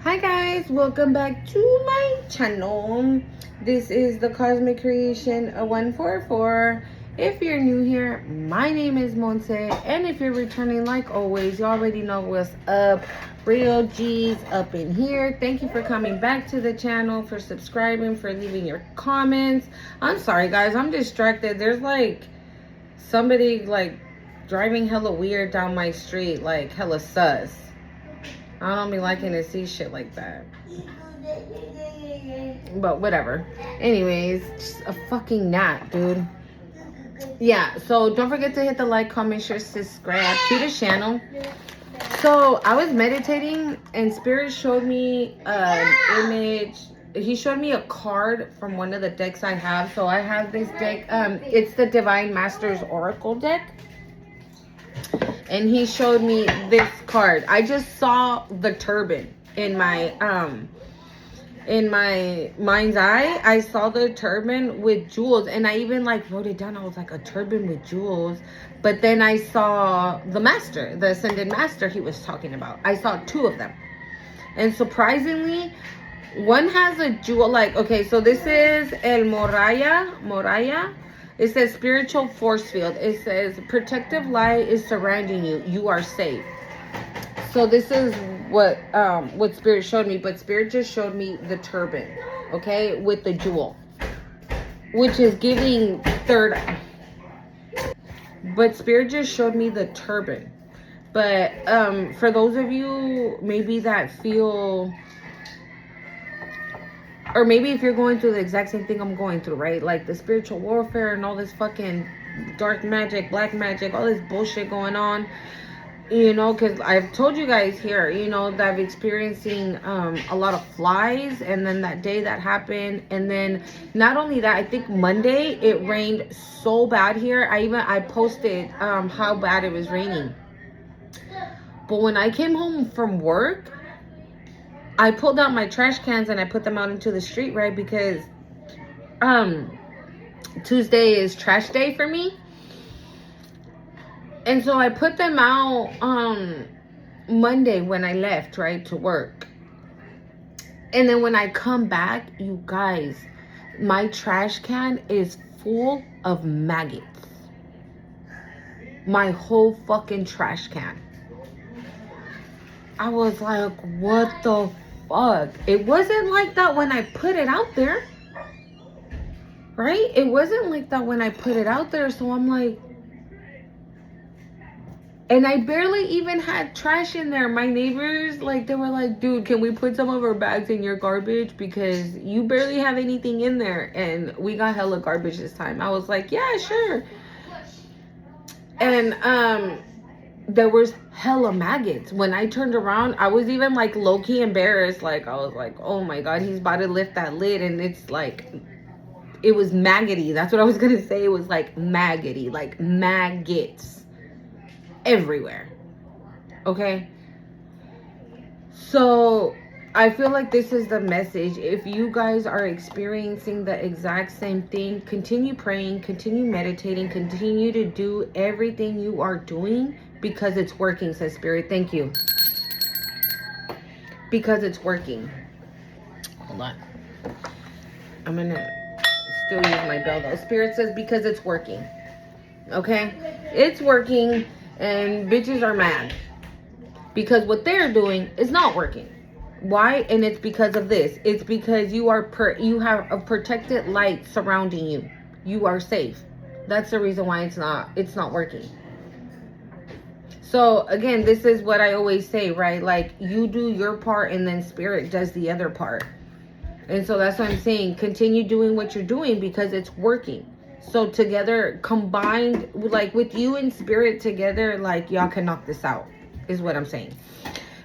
Hi guys, welcome back to my channel. This is the Cosmic Creation 144. If you're new here, my name is Monse, and if you're returning, like always, you already know what's up. Real G's up in here. Thank you for coming back to the channel, for subscribing, for leaving your comments. I'm sorry guys, I'm distracted. There's like somebody like driving hella weird down my street, like hella sus. I don't be liking to see shit like that. But whatever. Anyways, just a fucking gnat, dude. Yeah, so don't forget to hit the like, comment, share, subscribe to the channel. So I was meditating and Spirit showed me an image. He showed me a card from one of the decks I have. So I have this deck. It's the Divine Masters Oracle deck. And he showed me this card. I just saw the turban in my mind's eye. I saw the turban with jewels, and I even like wrote it down. I was like, a turban with jewels. But then I saw the master, the ascended master he was talking about. I saw two of them, and surprisingly, one has a jewel. Like, okay, so this is El Moraya. It says spiritual force field. It says protective light is surrounding you. You are safe. So this is what Spirit showed me, but Spirit just showed me the turban, okay, with the jewel, which is giving third eye. But Spirit just showed me the turban. But for those of you maybe that feel, or maybe if you're going through the exact same thing I'm going through, right? Like the spiritual warfare and all this fucking dark magic, black magic, all this bullshit going on. You know, because I've told you guys here, you know, that I'm experiencing a lot of flies. And then that day that happened. And then not only that, I think Monday it rained so bad here. I posted how bad it was raining. But when I came home from work, I pulled out my trash cans and I put them out into the street, right? Because Tuesday is trash day for me. And so I put them out Monday when I left, right, to work. And then when I come back, you guys, my trash can is full of maggots. My whole fucking trash can. I was like, what the fuck? It wasn't like that when I put it out there. Right? It wasn't like that when I put it out there. So I'm like, and I barely even had trash in there. My neighbors, like, they were like, dude, can we put some of our bags in your garbage? Because you barely have anything in there. And we got hella garbage this time. I was like, yeah, sure. And there was hella maggots. When I turned around, I was even like low-key embarrassed. Like, I was like, oh my God, he's about to lift that lid. And it's like, it was maggoty. That's what I was going to say. It was like maggoty, like maggots everywhere. Okay. So I feel like this is the message. If you guys are experiencing the exact same thing, continue praying, continue meditating, continue to do everything you are doing because it's working, says Spirit. Thank you. Because it's working. Hold on. I'm gonna still use my bell though. Spirit says because it's working. Okay? It's working. And bitches are mad because what they're doing is not working. Why? And it's because of this. It's because you have a protected light surrounding you. You are safe. That's the reason why it's not working. So again, this is what I always say, right? Like, you do your part and then Spirit does the other part. And so that's what I'm saying. Continue doing what you're doing because it's working. So together, combined, like with you and Spirit together, like y'all can knock this out, is what I'm saying.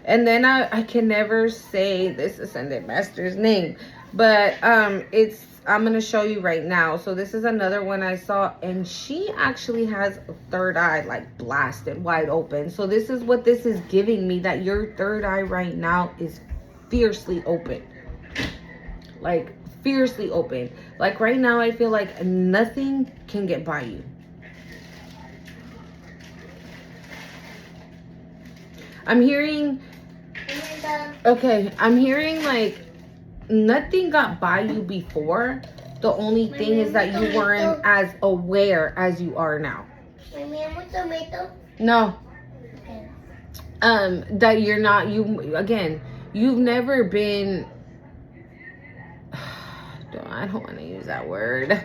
And then I can never say this Ascended Master's name, but I'm gonna show you right now. So this is another one I saw, and she actually has a third eye like blasted wide open. So this is what this is giving me, that your third eye right now is fiercely open. Like fiercely open. Like right now I feel like nothing can get by you. I'm hearing Okay, I'm hearing like nothing got by you before. The only thing is that you weren't as aware as you are now. No. That you're not, you've never been, I don't want to use that word.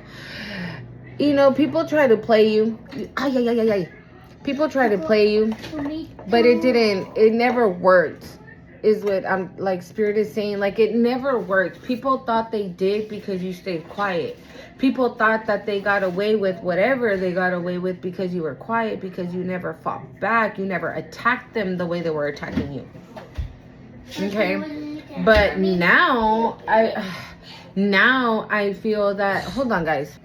You know, people try to play you. People try to play you, but it never worked, is what I'm like, Spirit is saying. Like, it never worked. People thought they did because you stayed quiet. People thought that they got away with whatever they got away with because you were quiet, because you never fought back. You never attacked them the way they were attacking you. Okay? But now, I feel that, hold on, guys.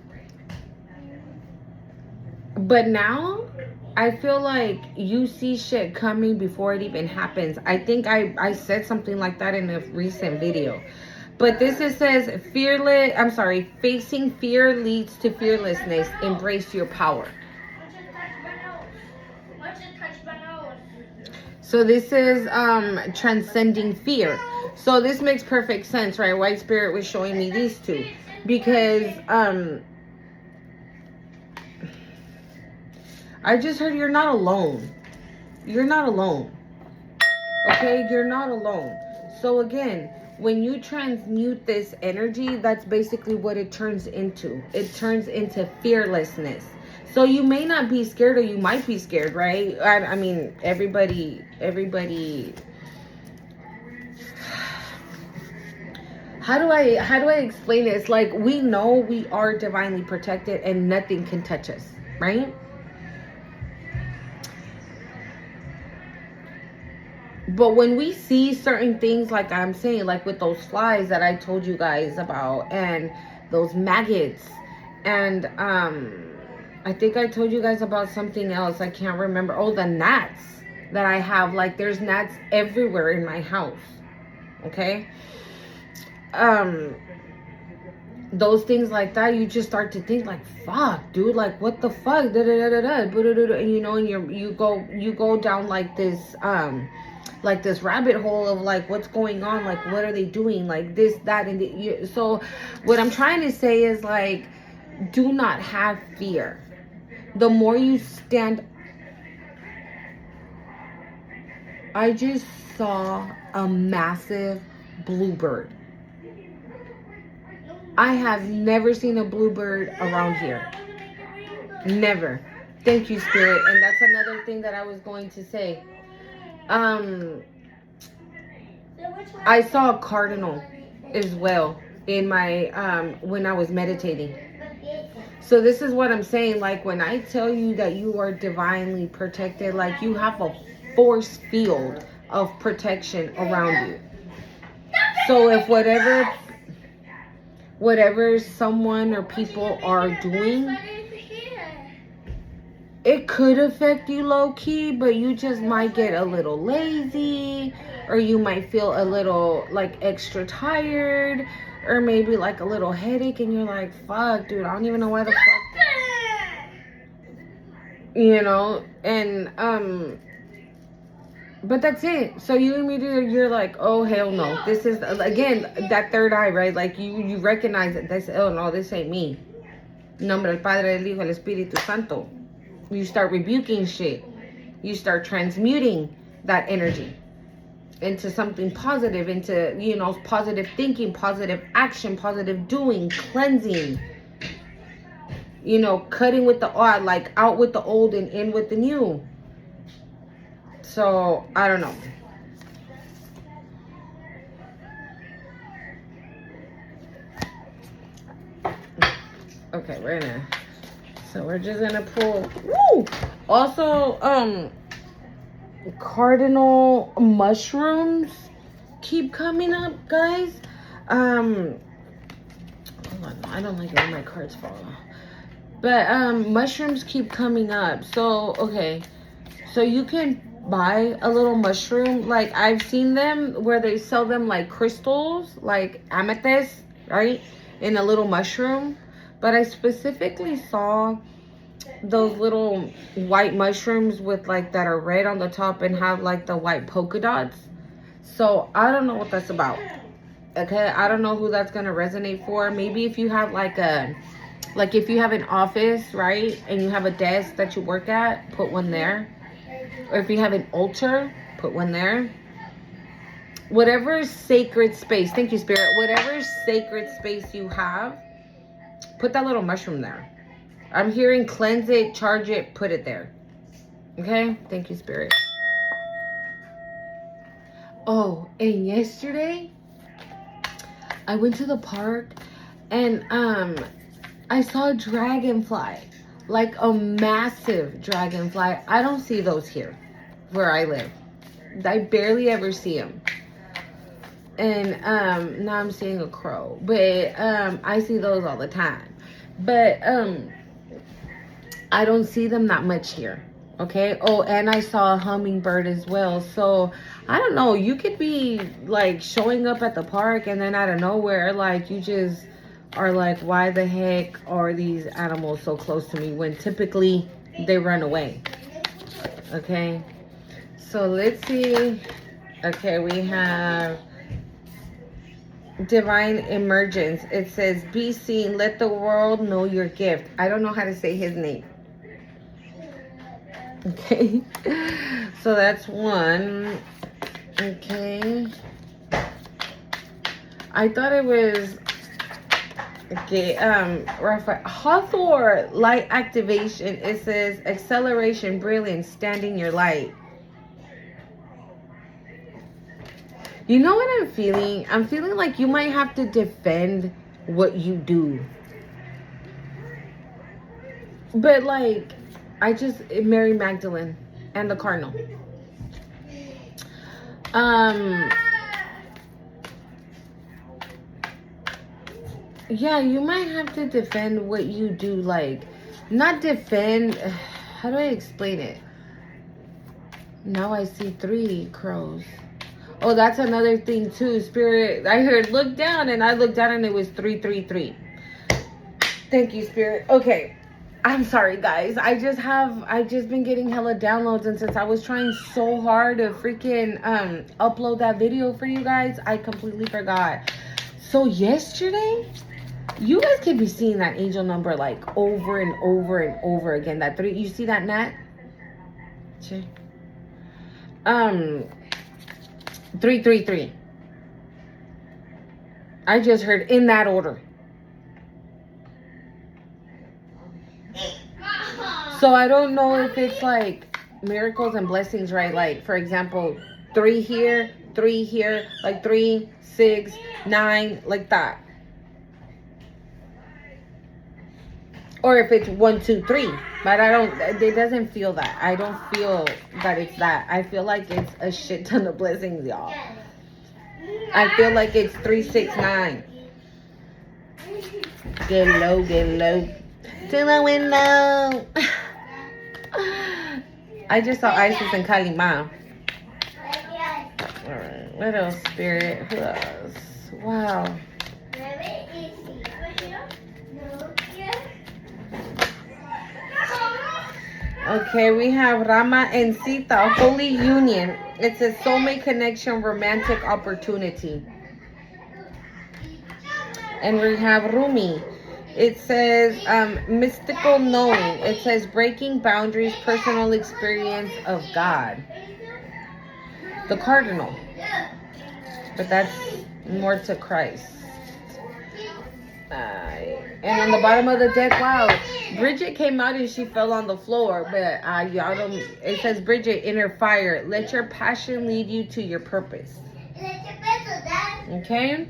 But now, I feel like you see shit coming before it even happens. I think I said something like that in a recent video. But this says, facing fear leads to fearlessness. Embrace your power. So this is transcending fear. So this makes perfect sense, right? White Spirit was showing me these two. Because I just heard you're not alone. You're not alone. Okay? You're not alone. So again, when you transmute this energy, that's basically what it turns into. It turns into fearlessness. So you may not be scared, or you might be scared, right? I mean, everybody. How do I explain this? Like, we know we are divinely protected and nothing can touch us, right? But when we see certain things, like I'm saying, like with those flies that I told you guys about, and those maggots, and I think I told you guys about something else. I can't remember. Oh, the gnats that I have. Like, there's gnats everywhere in my house. Okay? Those things like that, you just start to think like, fuck, dude, like, what the fuck? And you know, and you go down like this rabbit hole of like, what's going on, like, what are they doing, like this, that, and so what I'm trying to say is, like, do not have fear. The more you stand, I just saw a massive bluebird. I have never seen a bluebird around here. Never. Thank you, Spirit. And that's another thing that I was going to say. I saw a cardinal as well in my when I was meditating. So this is what I'm saying. Like, when I tell you that you are divinely protected, like, you have a force field of protection around you. So if whatever someone or people are doing, it could affect you low key, but you just might get a little lazy, or you might feel a little like extra tired, or maybe like a little headache, and you're like, fuck, dude, I don't even know why the fuck, you know. And but that's it. So you immediately, you're like, oh, hell no. This is, again, that third eye, right? Like, you recognize it. That's, oh, no, this ain't me. Nombre del Padre, del Hijo, del Espíritu Santo. You start rebuking shit. You start transmuting that energy into something positive, into, you know, positive thinking, positive action, positive doing, cleansing. You know, cutting with the odd, like, out with the old and in with the new. So, I don't know. Okay, we're just gonna pull. Woo! Also, cardinal mushrooms keep coming up, guys. Hold on, I don't like when my cards fall off. But, mushrooms keep coming up. So, okay. So you can buy a little mushroom. Like, I've seen them where they sell them like crystals, like amethyst, right, in a little mushroom. But I specifically saw those little white mushrooms with like that are red on the top and have like the white polka dots. So I don't know what that's about. Okay, I don't know who that's gonna resonate for. Maybe if you have like if you have an office, right, and you have a desk that you work at, put one there. Or if you have an altar, put one there. Whatever sacred space, thank you, Spirit. Whatever sacred space you have, put that little mushroom there. I'm hearing cleanse it, charge it, put it there. Okay, thank you, Spirit. Oh, and yesterday I went to the park and I saw a dragonfly, like a massive dragonfly. I don't see those here where I live. I barely ever see them. And now I'm seeing a crow, but I see those all the time. But I don't see them that much here. Okay. Oh, and I saw a hummingbird as well. So I don't know. You could be like showing up at the park and then out of nowhere, like you just are like, why the heck are these animals so close to me when typically they run away? Okay. So let's see. Okay, we have divine emergence. It says, be seen, let the world know your gift. I don't know how to say his name. Okay. So that's one. Okay. I thought it was okay. Raphael Hathor light activation. It says acceleration, brilliance, standing your light. You know what I'm feeling? I'm feeling like you might have to defend what you do. But like, Mary Magdalene and the Cardinal. Yeah, you might have to defend what you do. Like, not defend. How do I explain it? Now I see 3 crows. Oh, that's another thing too. Spirit, I heard look down, and I looked down and it was 333. Thank you, Spirit. Okay. I'm sorry, guys. I just been getting hella downloads, and since I was trying so hard to freaking upload that video for you guys, I completely forgot. So yesterday, you guys could be seeing that angel number like over and over and over again. That 3, you see that, Nat? 333. I just heard in that order. So I don't know if it's like miracles and blessings, right? Like, for example, 3 here, like 3, 6, 9, like that. Or if it's 1, 2, 3. But it doesn't feel that. I don't feel that it's that. I feel like it's a shit ton of blessings, y'all. I feel like it's 3, 6, 9. Get low. To the window. I just saw Isis and Kalima. Alright, what else, Spirit? Who else? Wow. Okay, we have Rama and Sita, holy union. It's a soulmate connection, romantic opportunity. And we have Rumi. It says mystical knowing. It says breaking boundaries, personal experience of God. The Cardinal. But that's more to Christ. And on the bottom of the deck, wow, Bridget came out and she fell on the floor. But y'all don't. It says, Bridget, inner fire. Let your passion lead you to your purpose. Okay?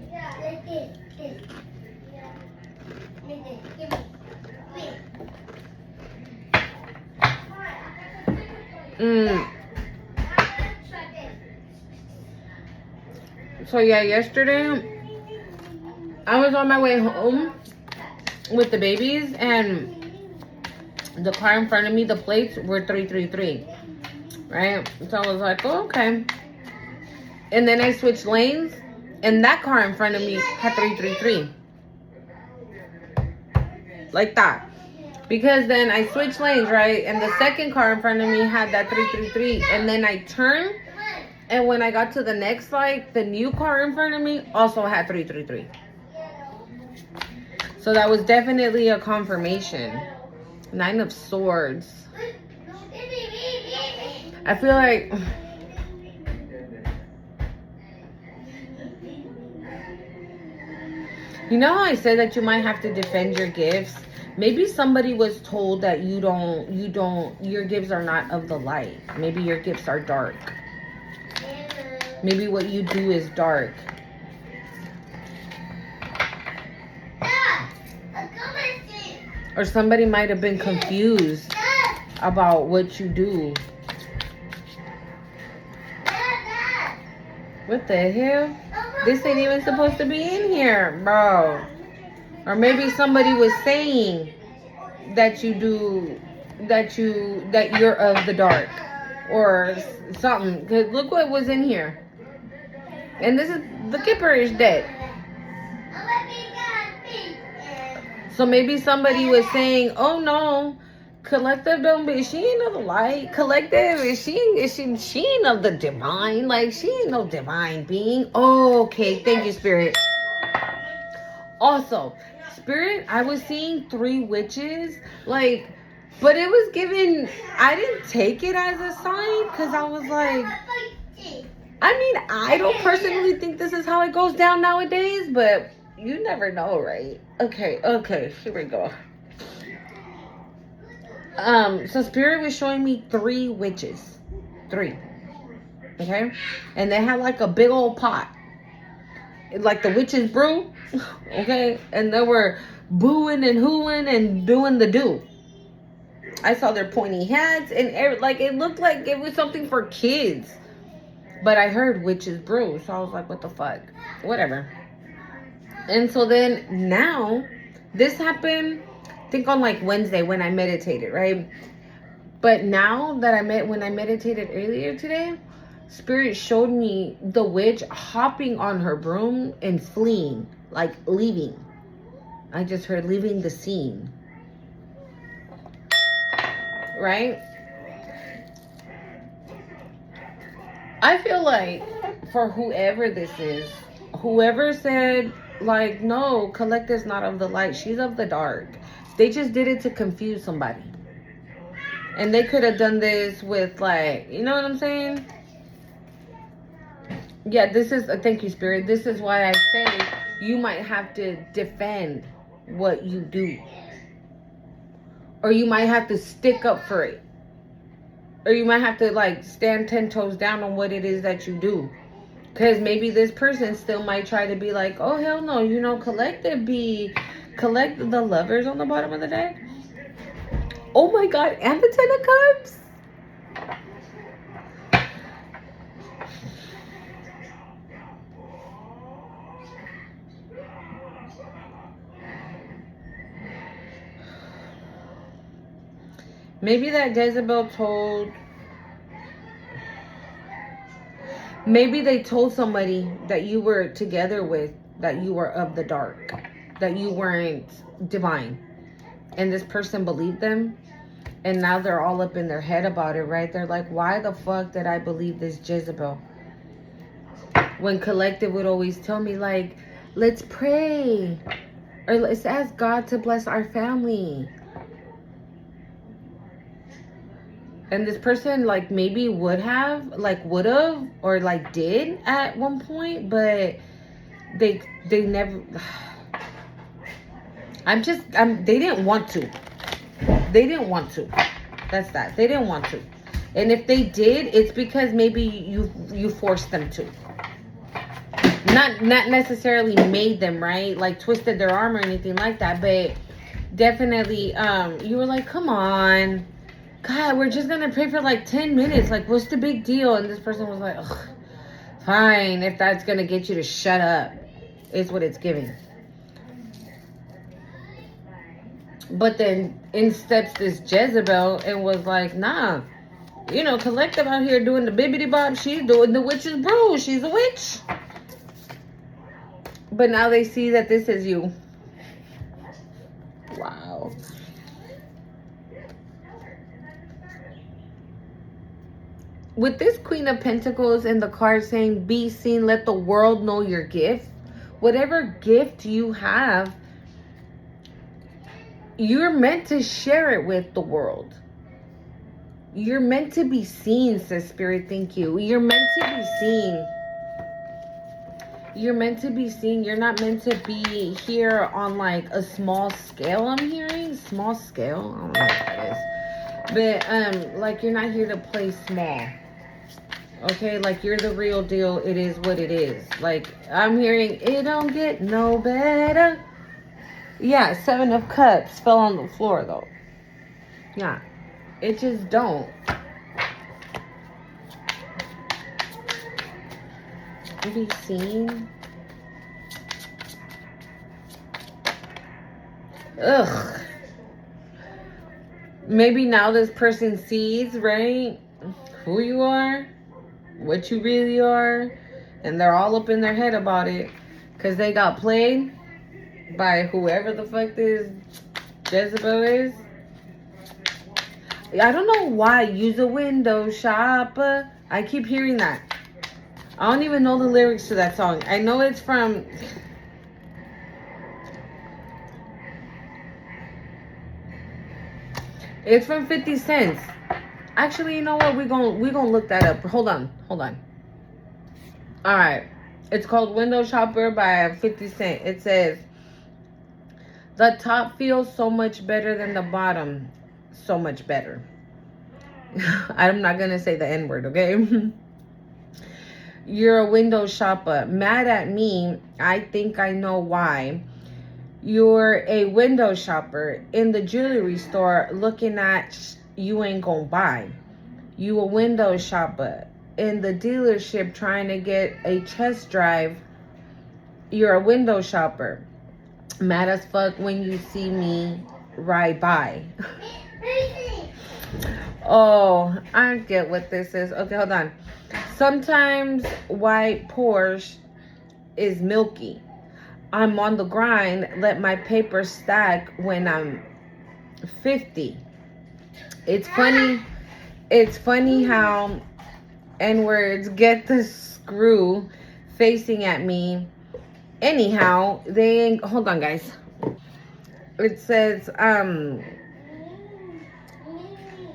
So yeah, yesterday I was on my way home with the babies, and the car in front of me, the plates were 333, right? So I was like, oh, okay. And then I switched lanes, and that car in front of me had 333, like that. Because then I switched lanes, right? And the second car in front of me had that 333, and then I turned, And when I got to the next light, the new car in front of me also had 333. So that was definitely a confirmation. 9 of Swords. I feel like you know how I said that you might have to defend your gifts? Maybe somebody was told that your gifts are not of the light. Maybe your gifts are dark. Maybe what you do is dark. Or somebody might have been confused about what you do. What the hell? This ain't even supposed to be in here, bro. Or maybe somebody was saying that you're of the dark or something. Cause look what was in here. And this is, the Kipper is dead. So maybe somebody was saying, oh no, Collective don't be, she ain't of the light. Collective she ain't of the divine. Like, she ain't no divine being. Oh, okay, thank you, Spirit. Also, Spirit, I was seeing 3 witches, like, but it was given, I didn't take it as a sign, because I was like, I mean, I don't personally think this is how it goes down nowadays, but you never know, right? Okay, here we go. So Spirit was showing me 3 witches. 3. Okay? And they had like a big old pot. Like the witches brew. Okay? And they were booing and hooing and doing the do. I saw their pointy hats and like it looked like it was something for kids. But I heard witches brew. So I was like, what the fuck? Whatever. And so then now, this happened, I think on like Wednesday when I meditated, right? But now that when I meditated earlier today, Spirit showed me the witch hopping on her broom and fleeing, like leaving. I just heard leaving the scene. Right? I feel like for whoever this is, whoever said, like, no, Collective's not of the light, she's of the dark. They just did it to confuse somebody. And they could have done this with, like, you know what I'm saying? Yeah, this is, thank you, Spirit. This is why I say you might have to defend what you do. Or you might have to stick up for it. Or you might have to, like, stand 10 toes down on what it is that you do. Because maybe this person still might try to be like, oh, hell no, you know, collect the lovers on the bottom of the deck. Oh my God, and the 10 of Cups. Maybe that Jezebel told... Maybe they told somebody that you were together with that you were of the dark, that you weren't divine. And this person believed them. And now they're all up in their head about it, right? They're like, why the fuck did I believe this Jezebel? When Collective would always tell me, like, let's pray. Or let's ask God to bless our family. And this person, like, maybe would have, or, like, did at one point, but they never, they didn't want to. They didn't want to. That's that. They didn't want to. And if they did, it's because maybe you forced them to. Not necessarily made them, right? Like, twisted their arm or anything like that, but definitely, you were like, come on. God, we're just gonna pray for like 10 minutes. Like, what's the big deal? And this person was like, ugh, fine, if that's gonna get you to shut up, is what it's giving. But then in steps this Jezebel and was like, nah, you know, Collective out here doing the bibbity bob. She's doing the witch's brew. She's a witch. But now they see that this is you. Wow. with this Queen of Pentacles and the card saying, be seen, let the world know your gift. Whatever gift you have, you're meant to share it with the world. You're meant to be seen, says Spirit. Thank you. You're meant to be seen. You're meant to be seen. You're not meant to be here on like a small scale. I'm hearing small scale. I don't know what that is. But like you're not here to play small. Okay, like you're the real deal. It is what it is. Like I'm hearing it don't get no better. Yeah, 7 of Cups fell on the floor though. Yeah, it just don't. Be seen. Ugh. Maybe now this person sees, right, who you are, what you really are, and they're all up in their head about it because they got played by whoever the fuck this Jezebel is. I don't know why. Use a window shopper. I keep hearing that. I don't even know the lyrics to that song. I know it's from... It's from 50 Cent. Actually, you know what? We're gonna look that up. Hold on. Alright. It's called Window Shopper by 50 Cent. It says, the top feels so much better than the bottom. So much better. I'm not gonna say the N-word, okay? You're a window shopper. Mad at me. I think I know why. You're a window shopper in the jewelry store looking at you ain't gonna buy. You a window shopper in the dealership trying to get a test drive. You're a window shopper. Mad as fuck when you see me ride by. Oh, I get what this is. Okay, hold on. Sometimes white Porsche is milky. I'm on the grind, let my paper stack when I'm 50. It's funny how N-words get the screw facing at me. Anyhow, they ain't, hold on guys. It says,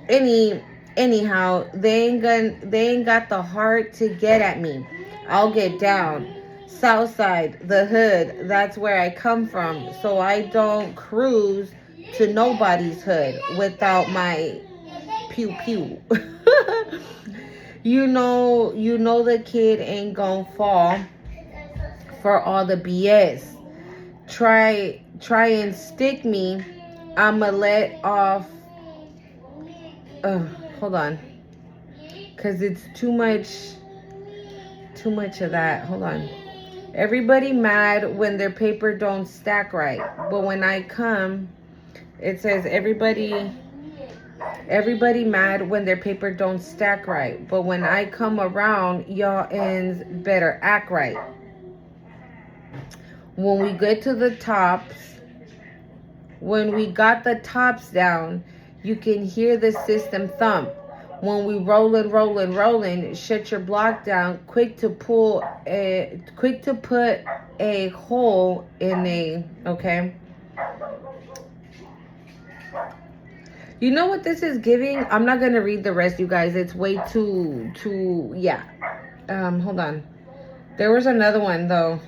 anyhow, they ain't got the heart to get at me. I'll get down. Southside, the hood, that's where I come from. So I don't cruise to nobody's hood without my pew pew. you know the kid ain't gonna fall for all the BS. Try and stick me. I'ma let off. Hold on, cause it's too much of that. Hold on. Everybody mad when their paper don't stack right, but when I come, it says everybody mad when their paper don't stack right, but when I come around, y'all ends better act right. When we get to the tops, when we got the tops down, you can hear the system thump. When we rollin', shut your block down, quick to put a hole in a, okay? You know what this is giving? I'm not gonna read the rest, you guys. It's way too, yeah. Hold on. There was another one though.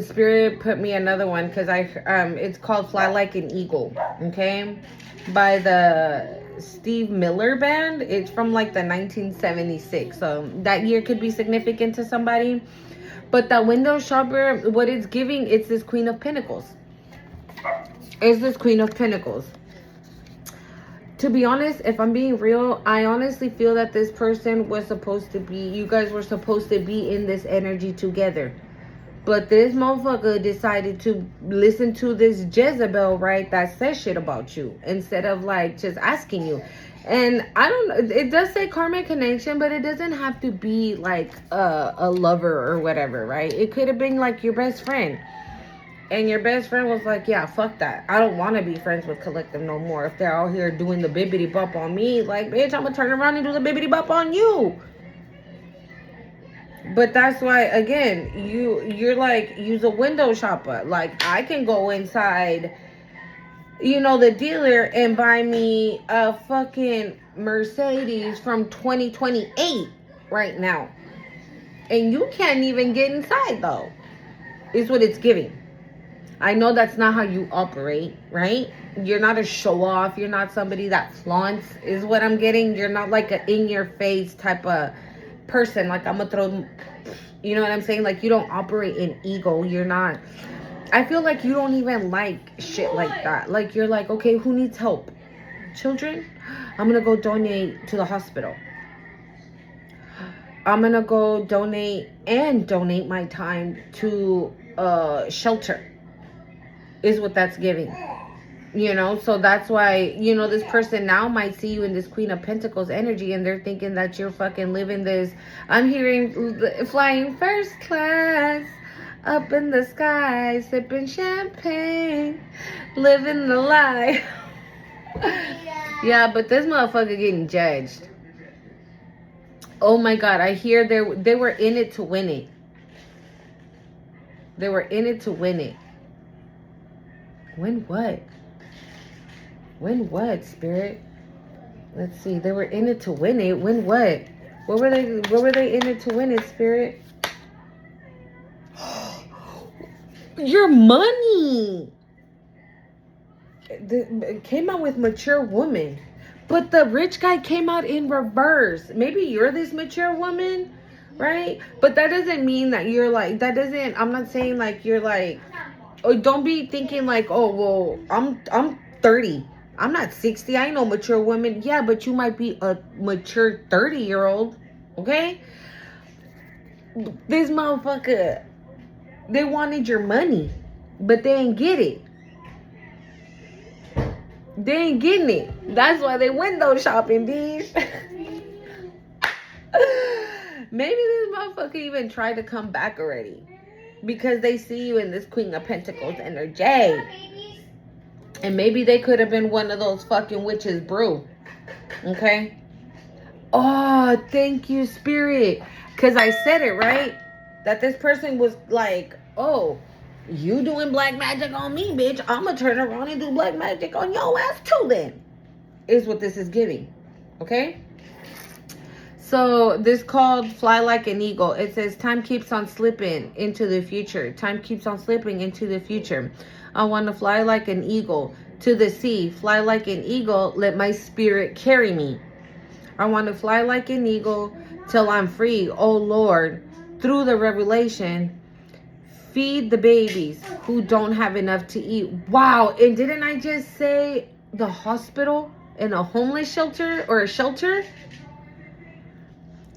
Spirit put me another one because it's called Fly Like an Eagle, okay, by the Steve Miller Band. It's from like the 1976, so that year could be significant to somebody. But that window shopper, what it's giving, it's this Queen of Pentacles. It's this Queen of Pentacles. To be honest, if I'm being real, I honestly feel that this person was supposed to be, you guys were supposed to be in this energy together. But this motherfucker decided to listen to this Jezebel, right, that says shit about you instead of like just asking you. And I don't know, it does say karmic connection, but it doesn't have to be like a lover or whatever, right? It could have been like your best friend. And your best friend was like, yeah, fuck that. I don't want to be friends with Collective no more. If they're out here doing the bibbity bop on me, like, bitch, I'm going to turn around and do the bibbity bop on you. But that's why, again, you're like, use a window shopper. Like, I can go inside, you know, the dealer and buy me a fucking Mercedes from 2028 right now. And you can't even get inside, though, is what it's giving. I know that's not how you operate, right? You're not a show off. You're not somebody that flaunts, is what I'm getting. You're not like a in your face type of person. Like, I'm gonna throw, you know what I'm saying? Like, you don't operate in ego. You're not. I feel like you don't even like shit like that. Like, you're like, okay, who needs help? Children? I'm gonna go donate to the hospital. I'm gonna go donate my time to a shelter, is what that's giving. You know, so that's why, you know, this person now might see you in this Queen of Pentacles energy, and they're thinking that you're fucking living this, I'm hearing flying first class up in the sky, sipping champagne, living the life. Yeah, but this motherfucker getting judged. Oh my God, I hear they were in it to win it. They were in it to win it. Win what? Win what, Spirit? Let's see. They were in it to win it. Win what? What were they in it to win it, Spirit? Your money. It came out with mature woman. But the rich guy came out in reverse. Maybe you're this mature woman, right? But that doesn't mean that you're like, that doesn't, I'm not saying like you're like, oh, don't be thinking like, oh, well, I'm 30. I'm not 60. I know mature women. Yeah, but you might be a mature 30-year-old. Okay? This motherfucker, they wanted your money, but they ain't get it. They ain't getting it. That's why they window shopping, bitch. Maybe this motherfucker even tried to come back already, because they see you in this Queen of Pentacles energy. And maybe they could have been one of those fucking witches brew. Okay? Oh, thank you, Spirit. Because I said it, right? That this person was like, oh, you doing black magic on me, bitch. I'm going to turn around and do black magic on your ass too then. Is what this is giving. Okay? So this called Fly Like an Eagle. It says time keeps on slipping into the future. Time keeps on slipping into the future. I want to fly like an eagle to the sea. Fly like an eagle. Let my spirit carry me. I want to fly like an eagle till I'm free. Oh Lord, through the revelation, feed the babies who don't have enough to eat. Wow. And didn't I just say the hospital and a homeless shelter or a shelter?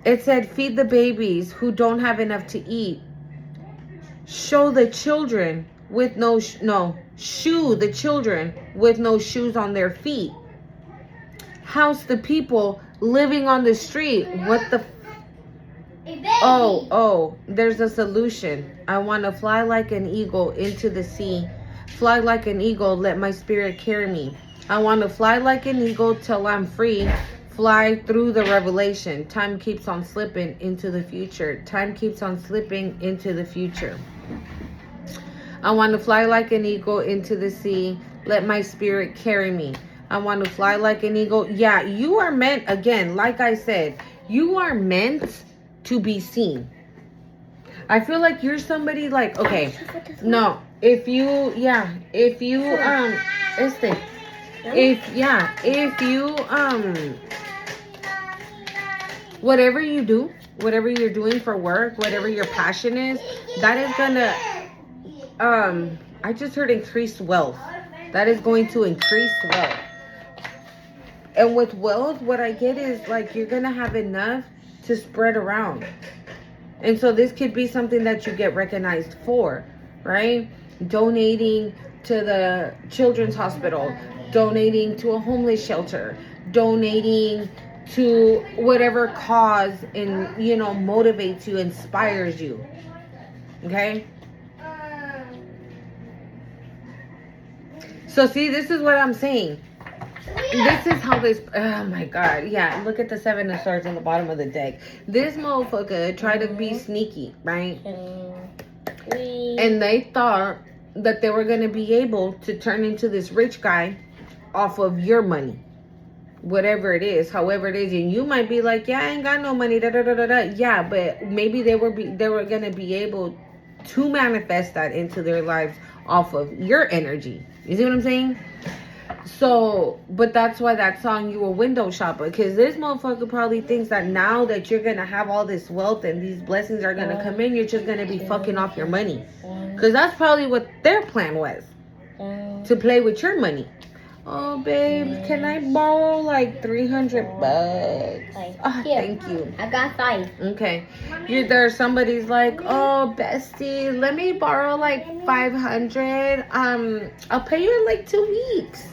It said feed the babies who don't have enough to eat. Show the children with shoe the children with no shoes on their feet. House the people living on the street. What the Oh, there's a solution. I want to fly like an eagle into the sea. Fly like an eagle, let my spirit carry me. I want to fly like an eagle till I'm free. Fly through the revelation. Time keeps on slipping into the future. Time keeps on slipping into the future. I want to fly like an eagle into the sea. Let my spirit carry me. I want to fly like an eagle. Yeah, you are meant, again, like I said, you are meant to be seen. I feel like you're somebody like, okay, no, if you, whatever you do, whatever you're doing for work, whatever your passion is, that is gonna, I just heard increased wealth. That is going to increase wealth. And with wealth, what I get is like you're gonna have enough to spread around. And so this could be something that you get recognized for, right? Donating to the children's hospital, donating to a homeless shelter, donating to whatever cause and, motivates you, inspires you. Okay? So see, this is what I'm saying. This is how this. Oh my God! Yeah, look at the 7 of Swords on the bottom of the deck. This motherfucker tried to be sneaky, right? And they thought that they were gonna be able to turn into this rich guy off of your money, whatever it is, however it is. And you might be like, yeah, I ain't got no money, da da da da da. Yeah, but maybe they were gonna be able to manifest that into their lives off of your energy. You see what I'm saying? So, but that's why that song, You a Window Shopper, because this motherfucker probably thinks that now that you're gonna have all this wealth and these blessings are gonna come in, you're just gonna be fucking off your money. Because that's probably what their plan was, to play with your money. Oh, babe, can I borrow like $300? Oh, thank you. I got 5. Okay. Somebody's like, oh, bestie, let me borrow like 500. I'll pay you in like 2 weeks.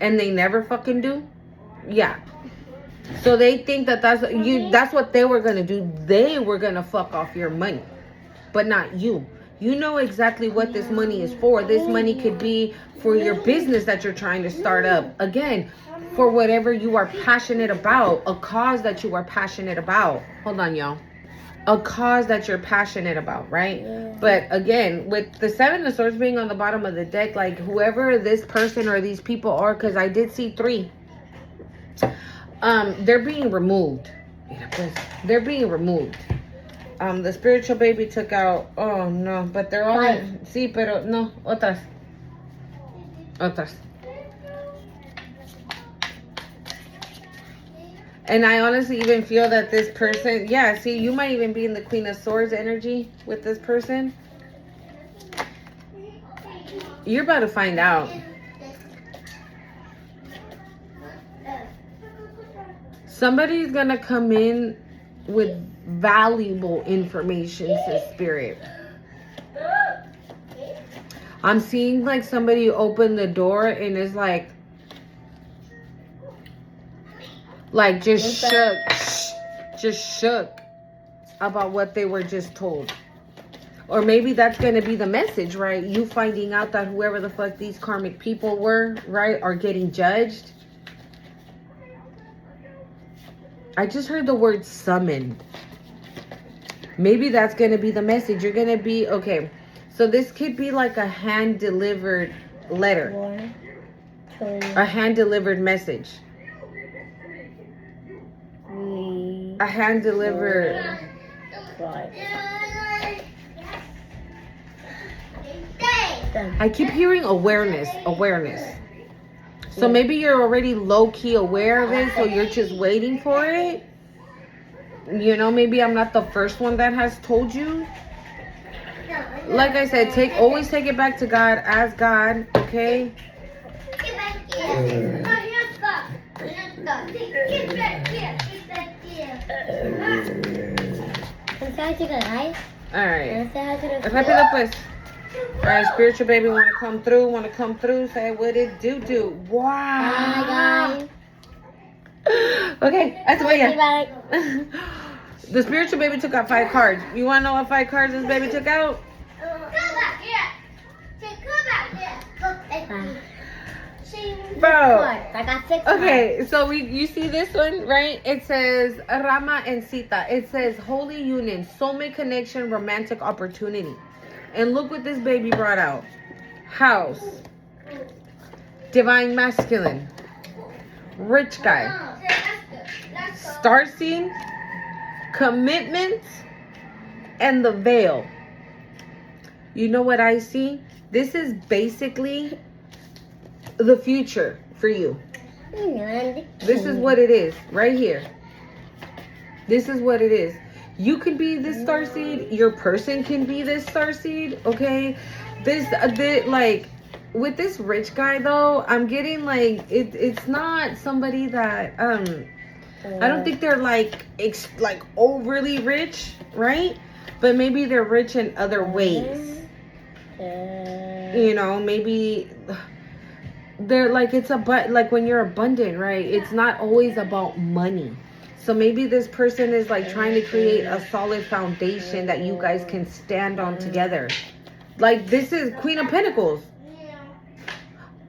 And they never fucking do. Yeah. So they think that that's what they were gonna do. They were gonna fuck off your money, but not you. You know exactly what this money is for. This money could be for your business that you're trying to start up. Again, for whatever you are passionate about, a cause that you are passionate about. Hold on, y'all. A cause that you're passionate about, right? Yeah. But again, with the 7 of Swords being on the bottom of the deck, like whoever this person or these people are, because I did see 3, they're being removed. They're being removed. The spiritual baby took out, oh no, but they're all, sí, pero no, otras. And I honestly even feel that this person, yeah, see, you might even be in the Queen of Swords energy with this person. You're about to find out. Somebody's going to come in with valuable information to spirit. I'm seeing like somebody open the door and is like just shook about what they were just told. Or maybe that's going to be the message, right? You finding out that whoever the fuck these karmic people were, right, are getting judged. I just heard the word summoned. Maybe that's going to be the message. You're going to be, okay, so this could be like a hand-delivered letter. 1, 2, a hand-delivered message. 3, a hand-delivered. 4, 5. I keep hearing awareness. So maybe you're already low-key aware of it, so you're just waiting for it. You know, maybe I'm not the first one that has told you. Like I said, always take it back to God, ask God, okay? Alright. Rápido pues. Alright, spiritual baby wanna come through, say what it do. Wow. Bye guys. Okay, that's what ya. Bye. The spiritual baby took out 5 cards. You wanna know what 5 cards this baby took out? Bro. I got 6 Okay, so you see this one, right? It says Rama and Sita. It says holy union, soulmate connection, romantic opportunity. And look what this baby brought out. House. Divine masculine. Rich guy. Starseed. Commitment. And the veil. You know what I see? This is basically the future for you. This is what it is right here. This is what it is. You can be this starseed. Your person can be this starseed. Okay, like with this rich guy though, I'm getting like it's not somebody that I don't think they're like overly rich, right? But maybe they're rich in other ways. You know, maybe they're like like when you're abundant, right? It's not always about money. So maybe this person is like trying to create a solid foundation that you guys can stand on together. Like this is Queen of Pentacles.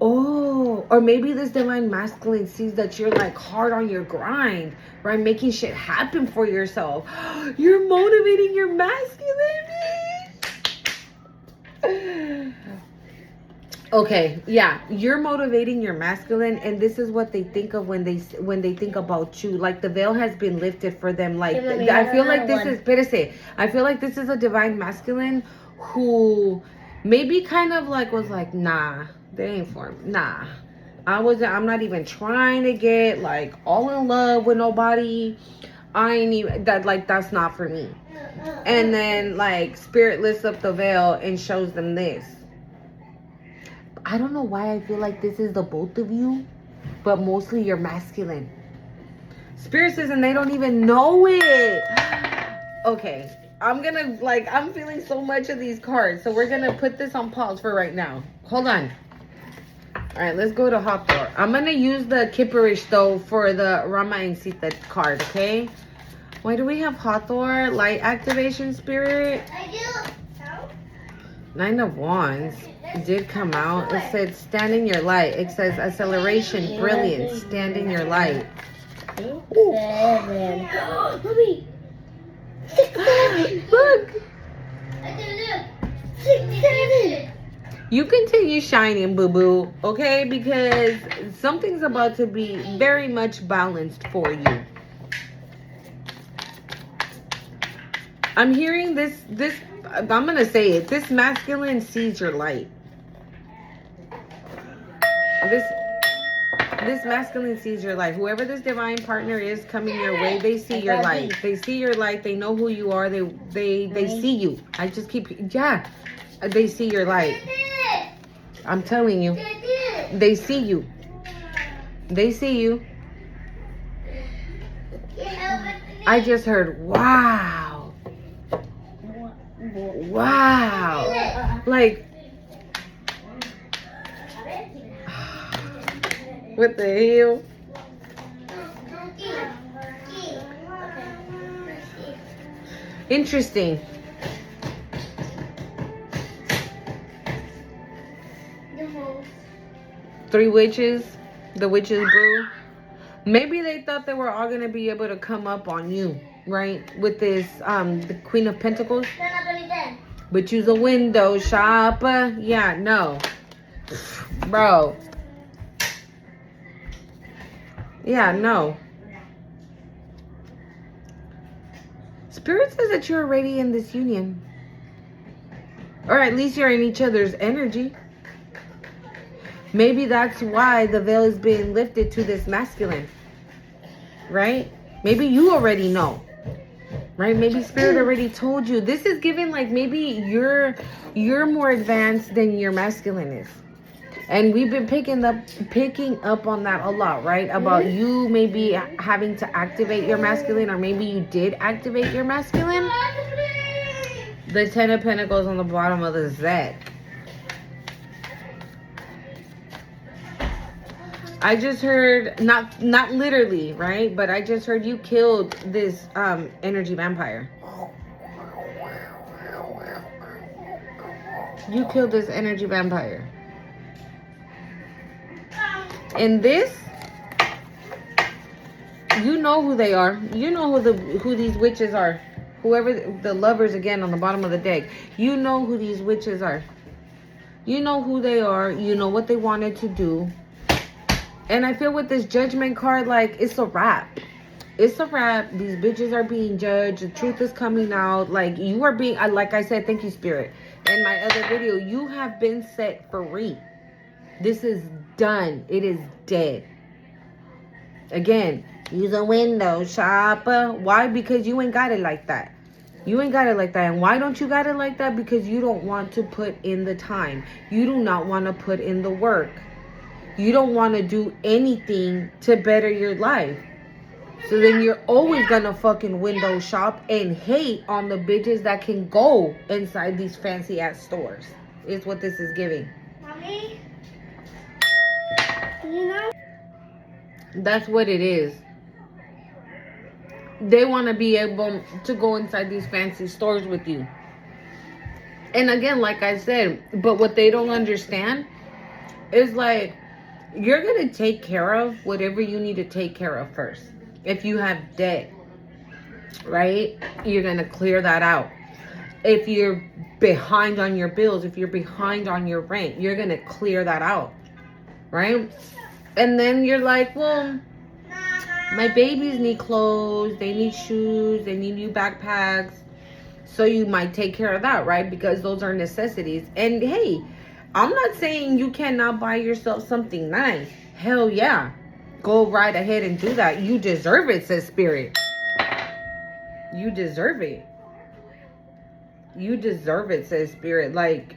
Oh, or maybe this divine masculine sees that you're like hard on your grind, right? Making shit happen for yourself. You're motivating your masculine. Okay, yeah, you're motivating your masculine, and this is what they think of when they think about you. Like the veil has been lifted for them. Like Hey, mommy, I feel like this another is, espérese, I feel like this is a divine masculine who maybe kind of like was like, nah, they ain't for me. Nah, I'm not even trying to get like all in love with nobody. I ain't even that, like that's not for me. And then like spirit lifts up the veil and shows them this. I don't know why I feel like this is the both of you, but mostly you're masculine. Spirit says, and they don't even know it. Okay, I'm feeling so much of these cards, so we're gonna put this on pause for right now. Hold on. All right, let's go to Hathor. I'm gonna use the Kipperish though for the Rama and Sita card, okay? Why do we have Hathor? Light activation spirit. Nine of Wands did come out. It said stand in your light. It says acceleration, brilliance, stand in your light. 7. Mommy. 6, 7. Look. 6, 7. You continue shining, boo-boo, okay? Because something's about to be very much balanced for you. I'm hearing this, I'm going to say it. This masculine sees your light. This masculine sees your light. Whoever this divine partner is coming your way, they see your light. They see your light. They know who you are. They see you. I just keep, yeah. They see your light. I'm telling you. They see you. They see you. I just heard, wow. Wow. Like, what the hell? Interesting. Three witches. The witches brew. Maybe they thought they were all going to be able to come up on you, right? With this, the Queen of Pentacles. But use a window shopper. Yeah, no. Bro. Yeah, no. Spirit says that you're already in this union. Or at least you're in each other's energy. Maybe that's why the veil is being lifted to this masculine. Right? Maybe you already know. Right? Maybe Spirit already told you. This is giving like maybe you're more advanced than your masculine is. And we've been picking up on that a lot, right? About you maybe having to activate your masculine, or maybe you did activate your masculine. The Ten of Pentacles on the bottom of the Zek. I just heard, not literally, right? But I just heard you killed this energy vampire. You killed this energy vampire. And this, you know who they are. You know who these witches are. Whoever the lovers again on the bottom of the deck. You know who these witches are. You know who they are. You know what they wanted to do. And I feel with this judgment card, like, it's a wrap. It's a wrap. These bitches are being judged. The truth is coming out. Like, you are being, like I said, thank you, Spirit. In my other video, you have been set free. This is done. It is dead. Again, use a window shopper. Why? Because you ain't got it like that. You ain't got it like that. And why don't you got it like that? Because you don't want to put in the time. You do not want to put in the work. You don't want to do anything to better your life. So then you're always going to fucking window shop and hate on the bitches that can go inside these fancy ass stores. Is what this is giving. Mommy? You know? That's what it is. They want to be able to go inside these fancy stores with you. And again, like I said, but what they don't understand It's like you're going to take care of whatever you need to take care of first. If you have debt, right? You're going to clear that out. If you're behind on your bills, if you're behind on your rent, you're going to clear that out, right? And then you're like, well, my babies need clothes, they need shoes, they need new backpacks. So you might take care of that, right? Because those are necessities. And hey, I'm not saying you cannot buy yourself something nice. Hell yeah. Go right ahead and do that. You deserve it, says Spirit. You deserve it. You deserve it, says Spirit. Like,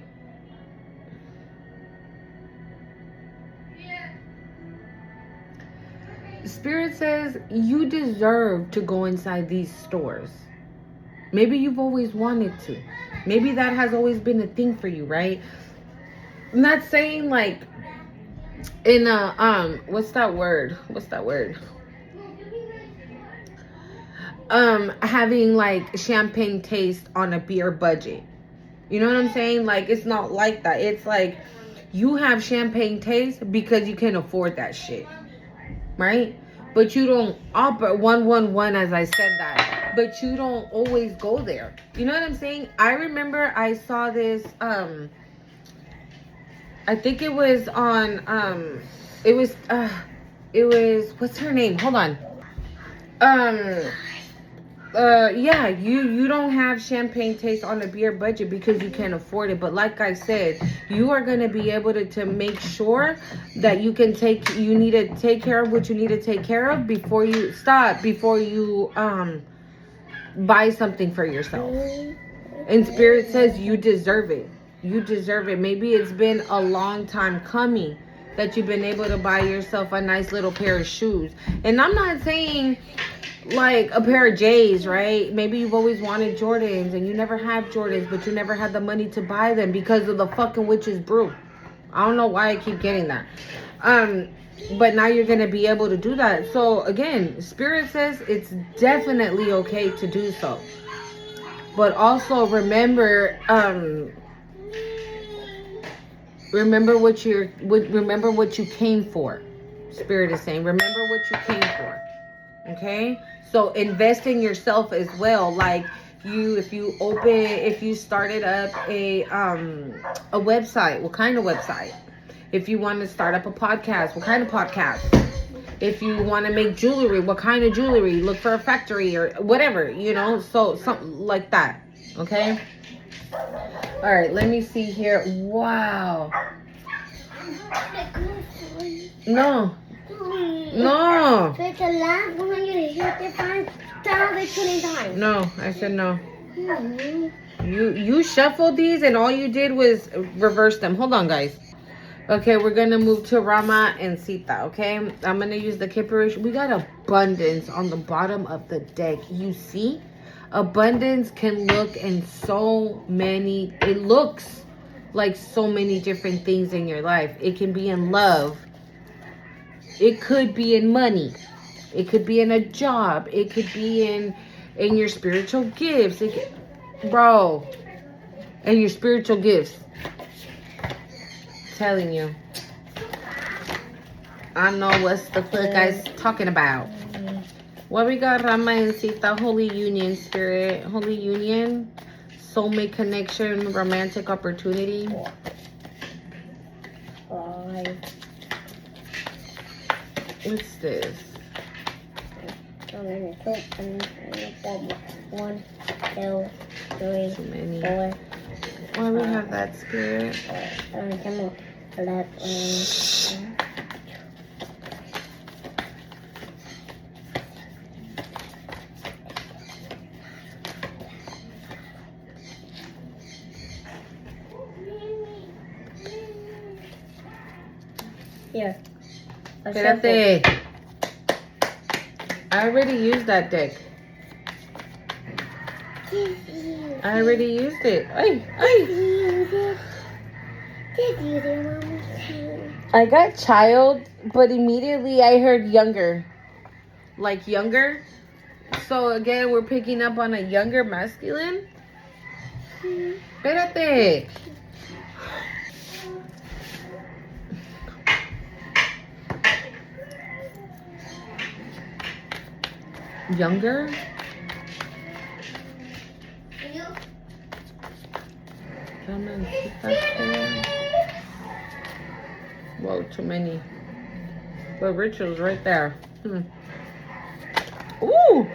Spirit says you deserve to go inside these stores. Maybe you've always wanted to. Maybe that has always been a thing for you, right? I'm not saying like in a what's that word? Having like champagne taste on a beer budget. You know what I'm saying? Like, it's not like that. It's like you have champagne taste because you can afford that shit. Right? But you don't operate 111 as I said that. But you don't always go there. You know what I'm saying? I remember I saw this I think it was on it was what's her name? Hold on. Yeah, you don't have champagne taste on a beer budget because you can't afford it. But like I said, you are going to be able to make sure that you need to take care of what you need to take care of before you buy something for yourself. And Spirit says you deserve it. You deserve it. Maybe it's been a long time coming that you've been able to buy yourself a nice little pair of shoes. And I'm not saying like a pair of J's, right? Maybe you've always wanted Jordans and you never have Jordans, but you never had the money to buy them because of the fucking witch's brew. I don't know why I keep getting that. But now you're going to be able to do that. So again, Spirit says it's definitely okay to do so. But also remember what you came for. Spirit is saying, remember what you came for. Okay? So invest in yourself as well. Like if you started up a website, what kind of website? If you want to start up a podcast, what kind of podcast? If you want to make jewelry, what kind of jewelry? Look for a factory or whatever, so something like that. Okay? All right, let me see here. Wow. No. It's the last 155,020 times. No, I said no. Mm-hmm. You shuffled these and all you did was reverse them. Hold on, guys. Okay, we're going to move to Rama and Sita, okay? I'm going to use the Kipperish. We got abundance on the bottom of the deck. You see? Abundance can look in it looks like so many different things in your life. It can be in love. It could be in money. It could be in a job. It could be in your spiritual gifts. And your spiritual gifts. Telling you. I know what's the fuck guys talking about. What we got, Rama and Sita, Holy Union, Spirit. Holy Union, soulmate connection, romantic opportunity. 5. What's this? 1, 2, 3, Too many. 4. Why we have that, Spirit? 11. Here. Espérate. I already used that deck. I already used it. Ay. I got child, but immediately I heard younger. Like younger. So again, we're picking up on a younger masculine. Espérate. Younger? Whoa, too many. But rituals right there. Ooh!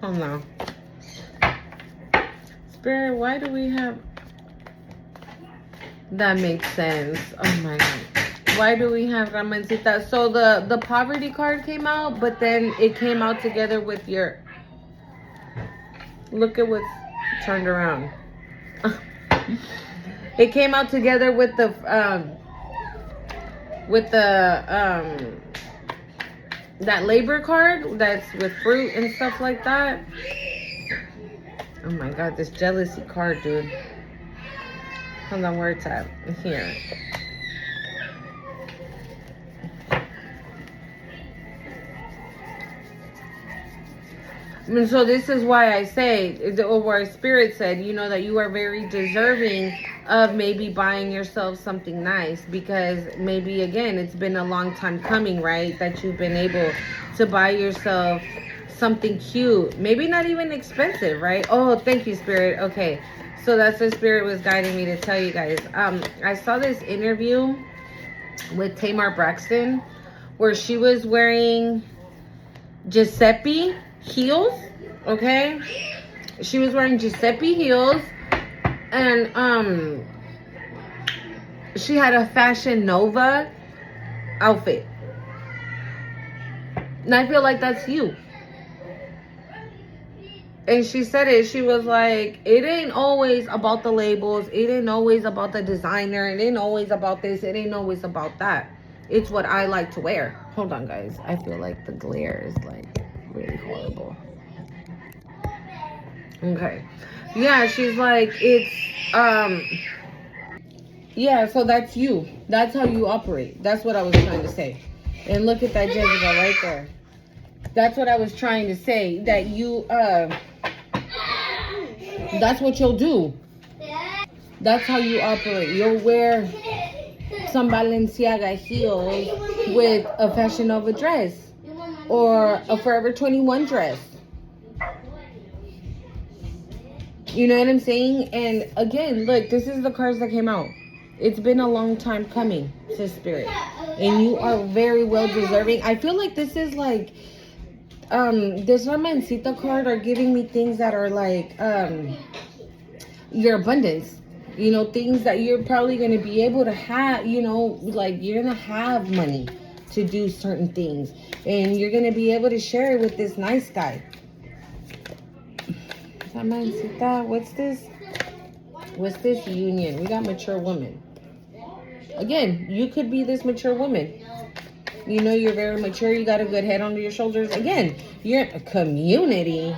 Oh no. Spirit, why do we have... That makes sense. Oh my god. Why do we have Ramancita? So the poverty card came out, but then it came out together with your... Look at what's turned around. It came out together with the that labor card that's with fruit and stuff like that. Oh my god, this jealousy card, dude. Hold on, where it's at. Here. And so this is why I say, or where Spirit said, you know, that you are very deserving of maybe buying yourself something nice, because maybe, again, it's been a long time coming, right? That you've been able to buy yourself something cute, maybe not even expensive, right? Oh, thank you, Spirit. Okay, so that's what Spirit was guiding me to tell you guys. I saw this interview with Tamar Braxton where she was wearing Giuseppe heels, okay? She was wearing Giuseppe heels, and she had a Fashion Nova outfit. And I feel like that's you. And she said it, she was like, it ain't always about the labels, it ain't always about the designer, it ain't always about this, it ain't always about that. It's what I like to wear. Hold on, guys. I feel like the glare is like really horrible. Okay. Yeah, she's like, it's yeah, so that's you. That's how you operate. That's what I was trying to say. And look at that Jezebel right there. That's what I was trying to say. That you that's what you'll do. That's how you operate. You'll wear some Balenciaga heels with a Fashion Nova dress or a Forever 21 dress. You know what I'm saying? And again, look, this is the cards that came out. It's been a long time coming, to Spirit. And you are very well deserving. I feel like this is like, this Ramancita card are giving me things that are like, your abundance. You know, things that you're probably going to be able to have, you know, like you're going to have money to do certain things. And you're going to be able to share it with this nice guy. Ramancita, what's this? What's this union? We got mature woman. Again, you could be this mature woman. You know, you're very mature. You got a good head under your shoulders. Again, you're a community.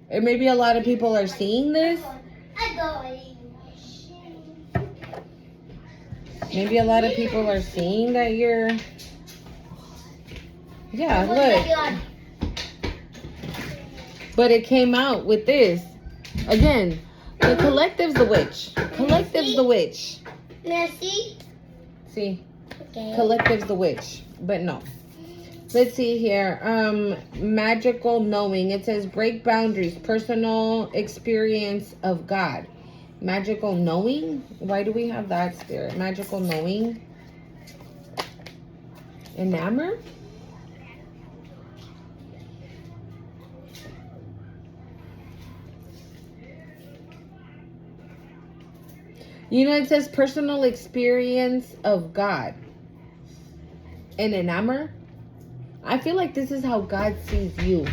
And maybe a lot of people are seeing this. Maybe a lot of people are seeing that you're... Yeah, look. But it came out with this. Again, the collective's the witch. Collective's the witch. See? Okay. Collective's the witch. But no. Let's see here. Magical knowing. It says break boundaries. Personal experience of God. Magical knowing. Why do we have that, Spirit? Magical knowing. Enamor. You know, it says personal experience of God. And enamor. I feel like this is how God sees you.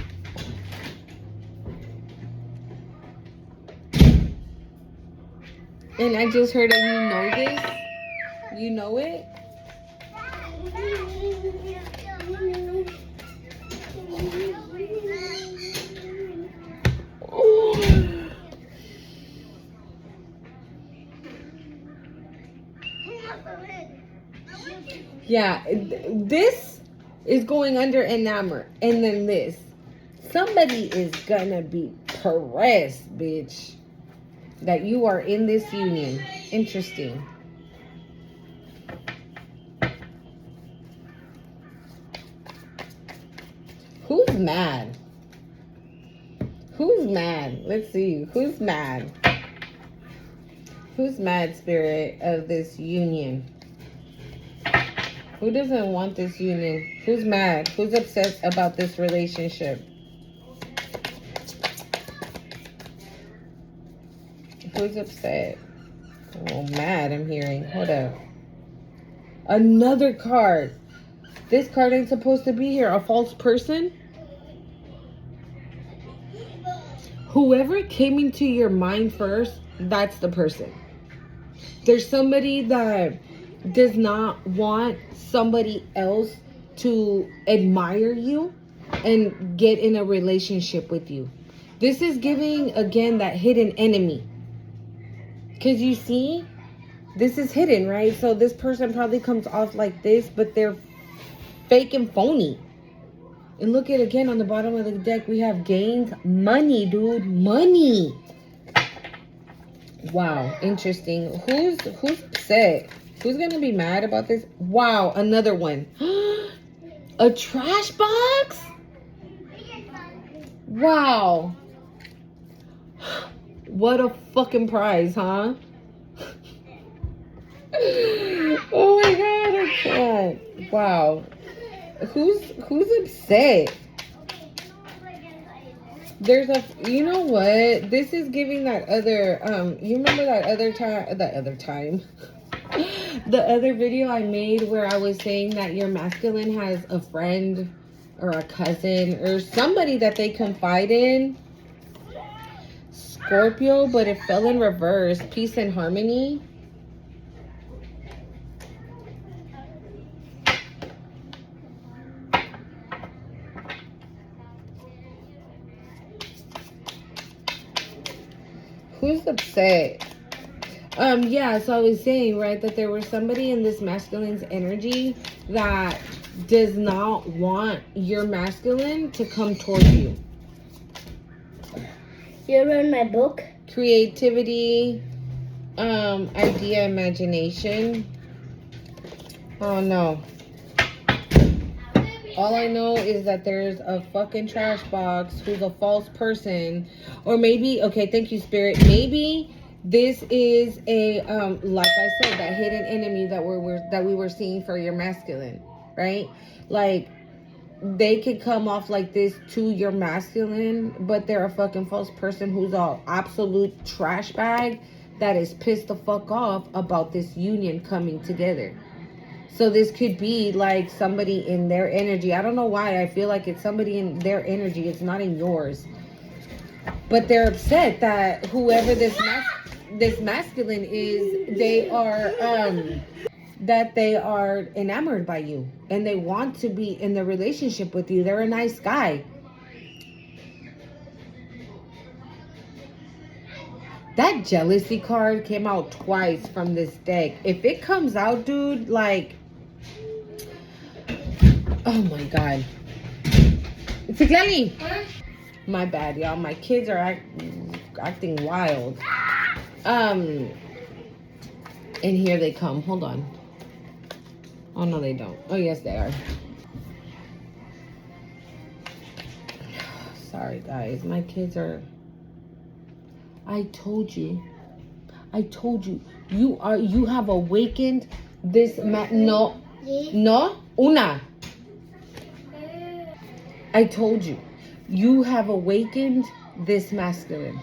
And I just heard that you know this. You know it. Yeah, this is going under enamor. And then this. Somebody is gonna be pressed, bitch, that you are in this union. Interesting. mad? Who's mad? Let's see. Who's mad? Who's mad, Spirit, of this union? Who doesn't want this union? Who's mad? Who's upset about this relationship? Who's upset? Oh, mad, I'm hearing. Hold up. Another card. This card ain't supposed to be here. A false person? Whoever came into your mind first, that's the person. There's somebody that does not want somebody else to admire you and get in a relationship with you. This is giving, again, that hidden enemy. Because you see, this is hidden, right? So this person probably comes off like this, but they're fake and phony. And look at, again, on the bottom of the deck, we have gains. Money, dude. Money. Wow. Interesting. Who's upset? Who's going to be mad about this? Wow. Another one. A trash box? Wow. What a fucking prize, huh? Oh my God, I can't. Wow. Who's upset? There's a, you know what? This is giving that other, you remember that other time? The other video I made where I was saying that your masculine has a friend or a cousin or somebody that they confide in. Scorpio, but it fell in reverse. Peace and harmony. Who's upset? Yeah, so I was saying, right, that there was somebody in this masculine's energy that does not want your masculine to come towards you. You read my book? Creativity, idea, imagination. Oh no. All I know is that there's a fucking trash box who's a false person. Or maybe, okay, thank you, Spirit. Maybe this is a, like I said, that hidden enemy that we were seeing for your masculine, right? Like, they could come off like this to your masculine, but they're a fucking false person who's an absolute trash bag that is pissed the fuck off about this union coming together. So this could be like somebody in their energy. I don't know why. I feel like it's somebody in their energy. It's not in yours. But they're upset that whoever this masculine is, they are that they are enamored by you and they want to be in the relationship with you. They're a nice guy. That jealousy card came out twice from this deck. If it comes out, dude, like, oh my God. Tiglali. My bad, y'all. My kids are acting wild. And here they come. Hold on. Oh, no, they don't. Oh, yes, they are. Sorry, guys. My kids are... I told you. You have awakened this no, una. I told you. You have awakened this masculine.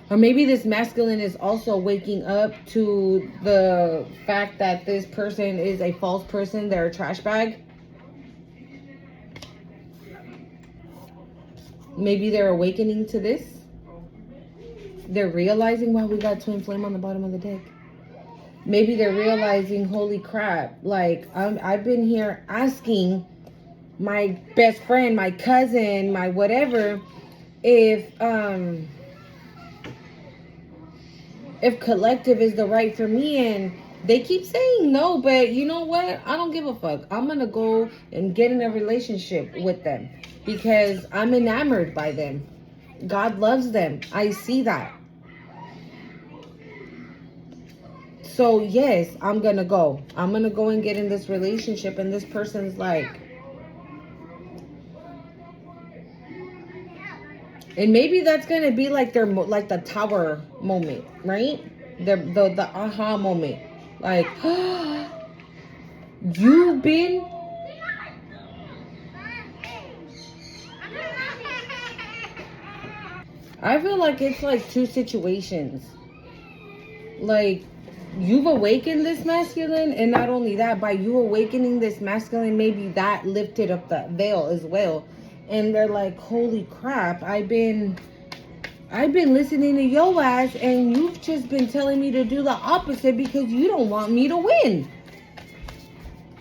Or maybe this masculine is also waking up to the fact that this person is a false person. They're a trash bag. Maybe they're awakening to this. They're realizing, wow, we got twin flame on the bottom of the deck. Maybe they're realizing, holy crap, like I've been here asking my best friend, my cousin, my whatever, if collective is the right for me, and they keep saying no, but you know what? I don't give a fuck. I'm gonna go and get in a relationship with them because I'm enamored by them. God loves them. I see that. So yes, I'm gonna go and get in this relationship, and this person's like, And maybe that's gonna be like their like the tower moment, right? The aha moment, like you've been. I feel like it's like two situations. Like you've awakened this masculine, and not only that, by you awakening this masculine, maybe that lifted up the veil as well. And they're like, holy crap, I've been listening to your ass, and you've just been telling me to do the opposite because you don't want me to win.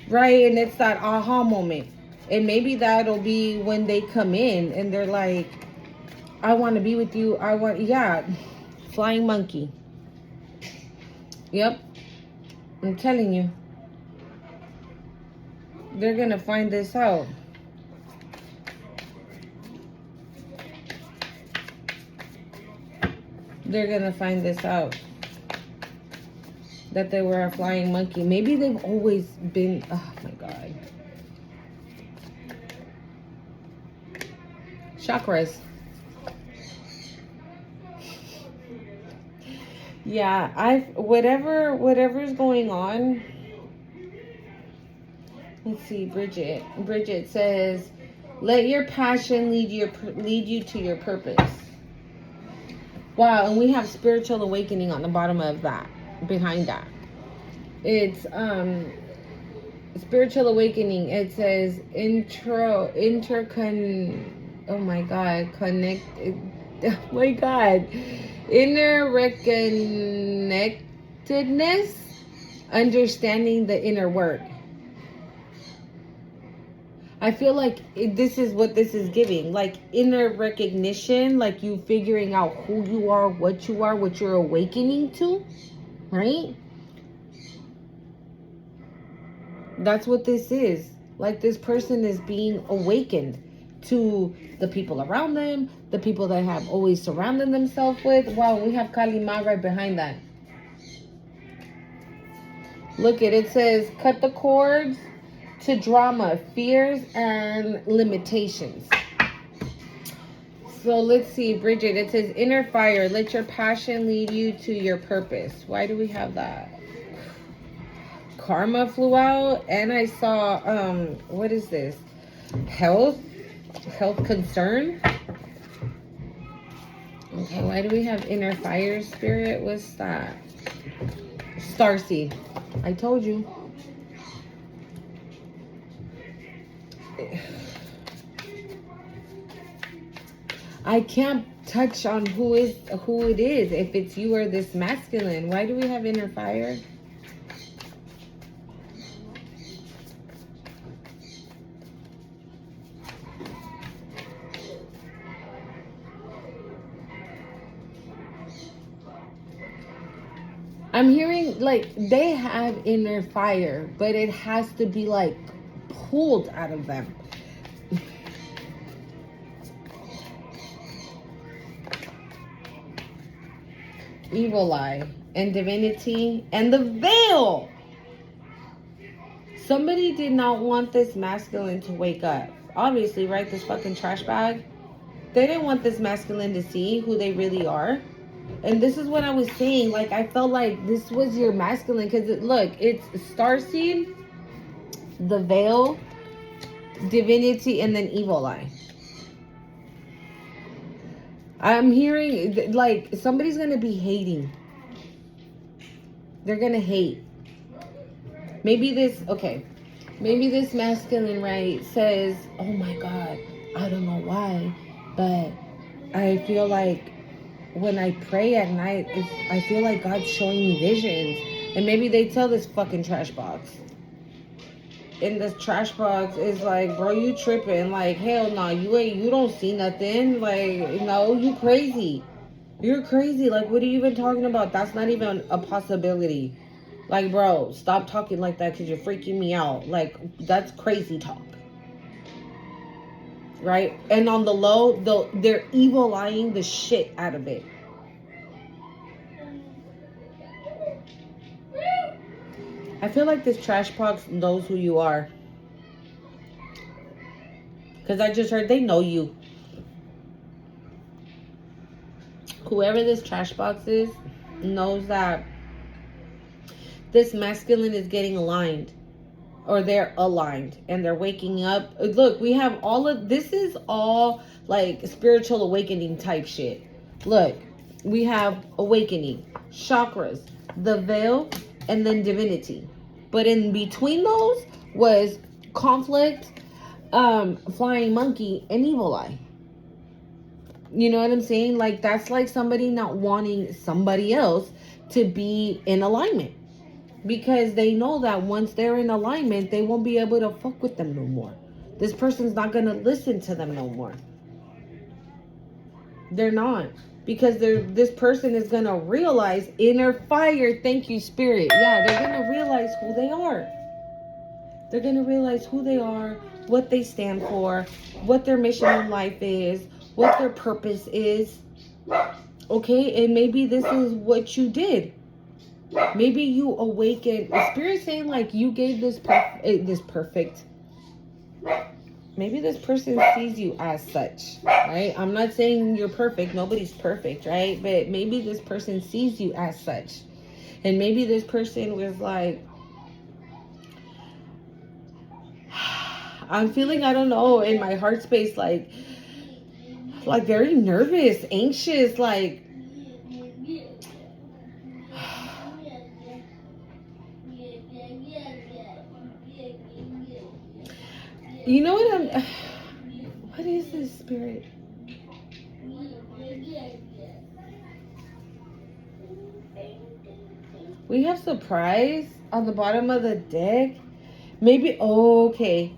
Right? And it's that aha moment. And maybe that'll be when they come in and they're like, I want to be with you. Yeah, flying monkey. Yep. I'm telling you. They're going to find this out. They're going to find this out. That they were a flying monkey. Maybe they've always been. Oh my God. Chakras. Yeah, whatever's going on. Let's see, Bridget. Bridget says, "Let your passion lead you to your purpose." Wow, and we have spiritual awakening on the bottom of that, behind that. It's spiritual awakening. It says oh my God, connect. Oh my God, interconnectedness, understanding the inner work. I feel like this is what this is giving, like inner recognition, like you figuring out who you are, what you're awakening to, right? That's what this is. Like this person is being awakened to the people around them, the people that have always surrounded themselves with. Wow, we have Kalima right behind that. Look it says, cut the cords to drama, fears, and limitations. So let's see, Bridget, it says inner fire, let your passion lead you to your purpose. Why do we have that? Karma flew out, and I saw, what is this? Health concern. Okay, why do we have inner fire spirit? What's that? Starseed. I told you. I can't touch on who it is, if it's you or this masculine. Why do we have inner fire? I'm hearing like they have inner fire, but it has to be like pulled out of them. Evil eye and divinity and the veil. Somebody did not want this masculine to wake up. Obviously, right? This fucking trash bag. They didn't want this masculine to see who they really are. And this is what I was saying. Like, I felt like this was your masculine. Because, look, it's Starseed, the veil, divinity, and then evil eye. I'm hearing, like, somebody's going to be hating. They're going to hate. Maybe this masculine, right, says, oh my God, I don't know why, but I feel like when I pray at night, I feel like God's showing me visions. And maybe they tell this fucking trash box. And this trash box is like, bro, you tripping. Like, hell no, you don't see nothing. Like, no, you crazy. You're crazy. Like, what are you even talking about? That's not even a possibility. Like, bro, stop talking like that because you're freaking me out. Like, that's crazy talk. Right? And on the low, they're evil eyeing the shit out of it. I feel like this trash box knows who you are. Because I just heard they know you. whoever this trash box is knows that this masculine is getting aligned, or they're aligned and they're waking up. Look, we have all of this is all like spiritual awakening type shit. Look, we have awakening, chakras, the veil, and then divinity. But in between those was conflict, flying monkey, and evil eye. You know what I'm saying? Like, that's like somebody not wanting somebody else to be in alignment, because they know that once they're in alignment, they won't be able to fuck with them no more. This person's not gonna listen to them no more. They're not, because this person is gonna realize inner fire. Thank you, spirit. Yeah, they're gonna realize who they are. They're gonna realize who they are, what they stand for, what their mission in life is, what their purpose is. Okay, and maybe this is what you did. Maybe you awakened. The spirit saying like you gave this perfect. Maybe this person sees you as such, right? I'm not saying you're perfect. Nobody's perfect, right? But maybe this person sees you as such. And maybe this person was like, I'm feeling, I don't know, in my heart space, like very nervous, anxious, like, you know what what is this, spirit? We have surprise on the bottom of the deck. Maybe, okay,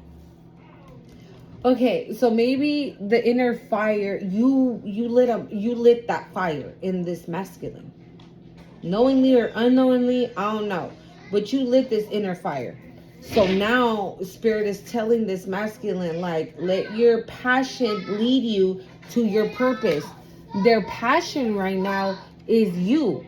so maybe the inner fire, you lit that fire in this masculine, knowingly or unknowingly, I don't know, but you lit this inner fire. So now spirit is telling this masculine, like, let your passion lead you to your purpose. Their passion right now is you.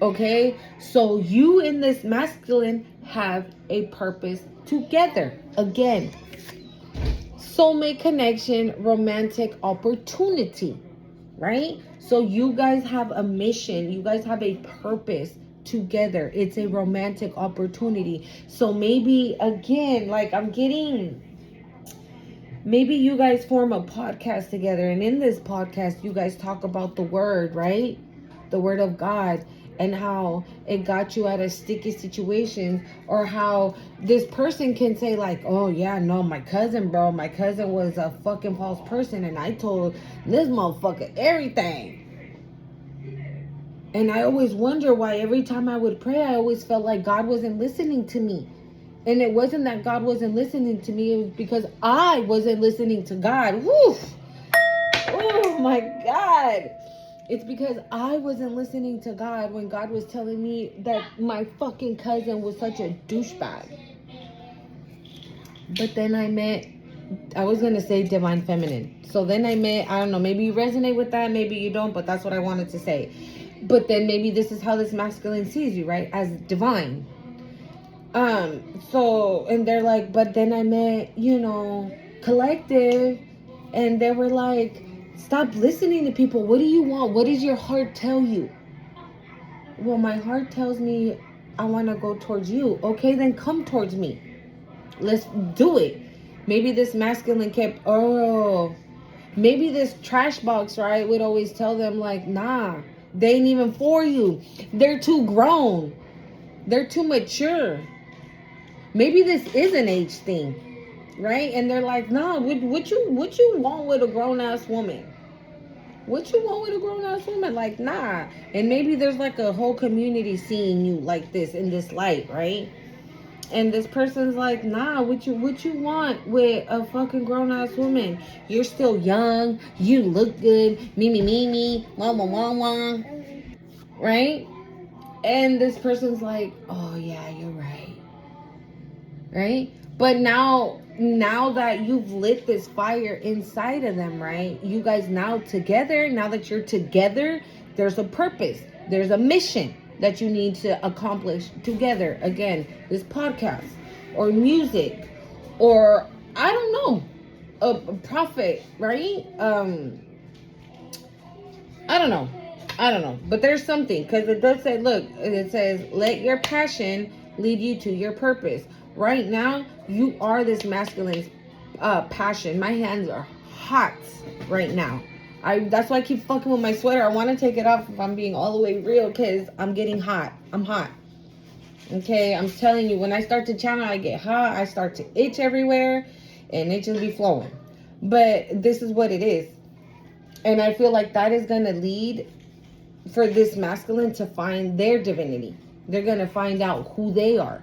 Okay, so you and this masculine have a purpose together. Again, soulmate connection, romantic opportunity, right? So you guys have a mission, you guys have a purpose together. It's a romantic opportunity. So maybe, again, like maybe you guys form a podcast together, and in this podcast you guys talk about the word, right? The word of God, and how it got you out of sticky situations, or how this person can say like, oh yeah, no, my cousin was a fucking false person, and I told this motherfucker everything. And I always wonder why every time I would pray, I always felt like God wasn't listening to me. And it wasn't that God wasn't listening to me, it was because I wasn't listening to God. Woo! Oh my God. It's because I wasn't listening to God when God was telling me that my fucking cousin was such a douchebag. But then I was going to say divine feminine. So then I don't know, maybe you resonate with that, maybe you don't, but that's what I wanted to say. But then maybe this is how this masculine sees you, right? As divine. So, and they're like, but then I met, collective, and they were like, stop listening to people. What do you want? What does your heart tell you? Well, my heart tells me I want to go towards you. Okay, then come towards me. Let's do it. Maybe this masculine kept, maybe this trash box, right, would always tell them like, nah, they ain't even for you. They're too grown. They're too mature. Maybe this is an age thing, right? And they're like, nah, what you want with a grown-ass woman? What you want with a grown-ass woman? Like, nah. And maybe there's like a whole community seeing you like this, in this light, right? And this person's like, nah, what you want with a fucking grown-ass woman? You're still young. You look good. Me, wah, wah, wah, wah. Right? And this person's like, oh, yeah, you're right. Right? But now that you've lit this fire inside of them, right? You guys now together, now that you're together, there's a purpose. There's a mission that you need to accomplish together. Again, this podcast or music or, I don't know, a prophet, right? I don't know. I don't know. But there's something. Because it does say, look, it says, let your passion lead you to your purpose. Right now, you are this masculine passion. My hands are hot right now. That's why I keep fucking with my sweater. I want to take it off if I'm being all the way real. Because I'm getting hot. I'm hot. Okay, I'm telling you, when I start to channel, I get hot. I start to itch everywhere. And it just be flowing. But this is what it is. And I feel like that is going to lead for this masculine to find their divinity. They're going to find out who they are.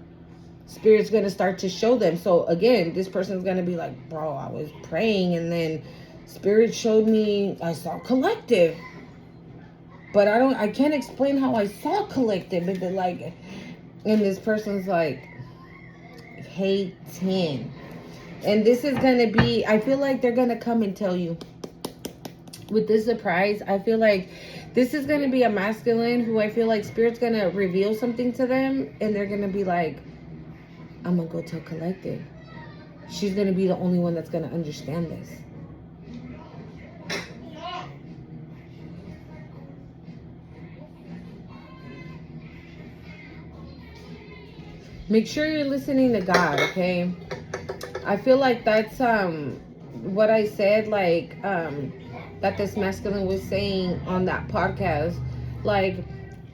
Spirit's going to start to show them. So again, this person's going to be like, bro, I was praying and then Spirit showed me, I saw collective. But I can't explain how I saw collective. But like, and this person's like, hey, 10. And this is going to be, I feel like they're going to come and tell you. With this surprise, I feel like this is going to be a masculine who I feel like Spirit's going to reveal something to them. And they're going to be like, I'm going to go tell collective. She's going to be the only one that's going to understand this. Make sure you're listening to God, okay? I feel like that's what I said, like that this masculine was saying on that podcast. Like,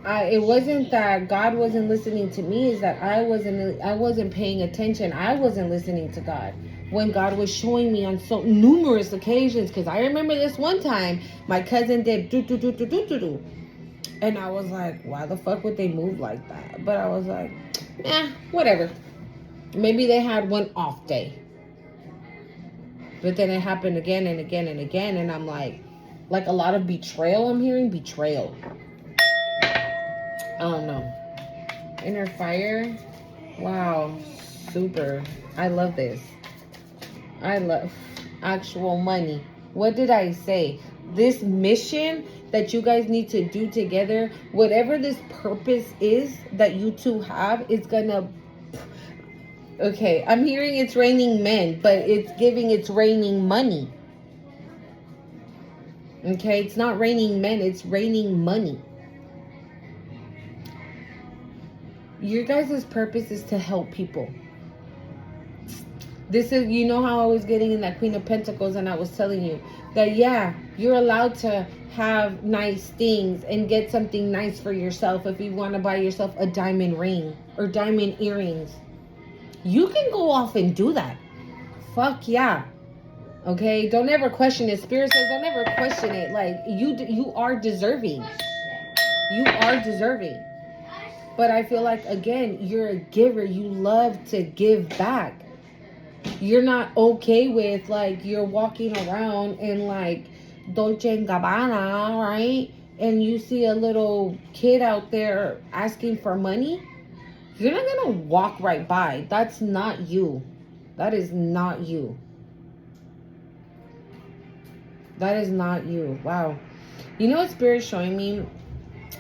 it wasn't that God wasn't listening to me, is that I wasn't paying attention. I wasn't listening to God when God was showing me on so numerous occasions. Because I remember this one time my cousin did do, and I was like, why the fuck would they move like that? But I was like, whatever. Maybe they had one off day. But then it happened again and again and again. And I'm like a lot of betrayal. I'm hearing betrayal. I don't know. Inner fire. Wow. Super. I love this. I love actual money. What did I say? This mission that you guys need to do together, whatever this purpose is that you two have, is gonna... Okay, I'm hearing it's raining men, but it's raining money. Okay, it's not raining men, it's raining money. Your guys' purpose is to help people. This is, you know how I was getting in that Queen of Pentacles and I was telling you that, yeah, you're allowed to have nice things and get something nice for yourself. If you want to buy yourself a diamond ring or diamond earrings, you can go off and do that. Fuck yeah. Okay, don't ever question it. Spirit says don't ever question it. Like, you are deserving. You are deserving. But I feel like, again, you're a giver. You love to give back. You're not okay with, like, you're walking around in, like, Dolce & Gabbana, right? And you see a little kid out there asking for money. You're not going to walk right by. That's not you. That is not you. That is not you. Wow. You know what Spirit's showing me?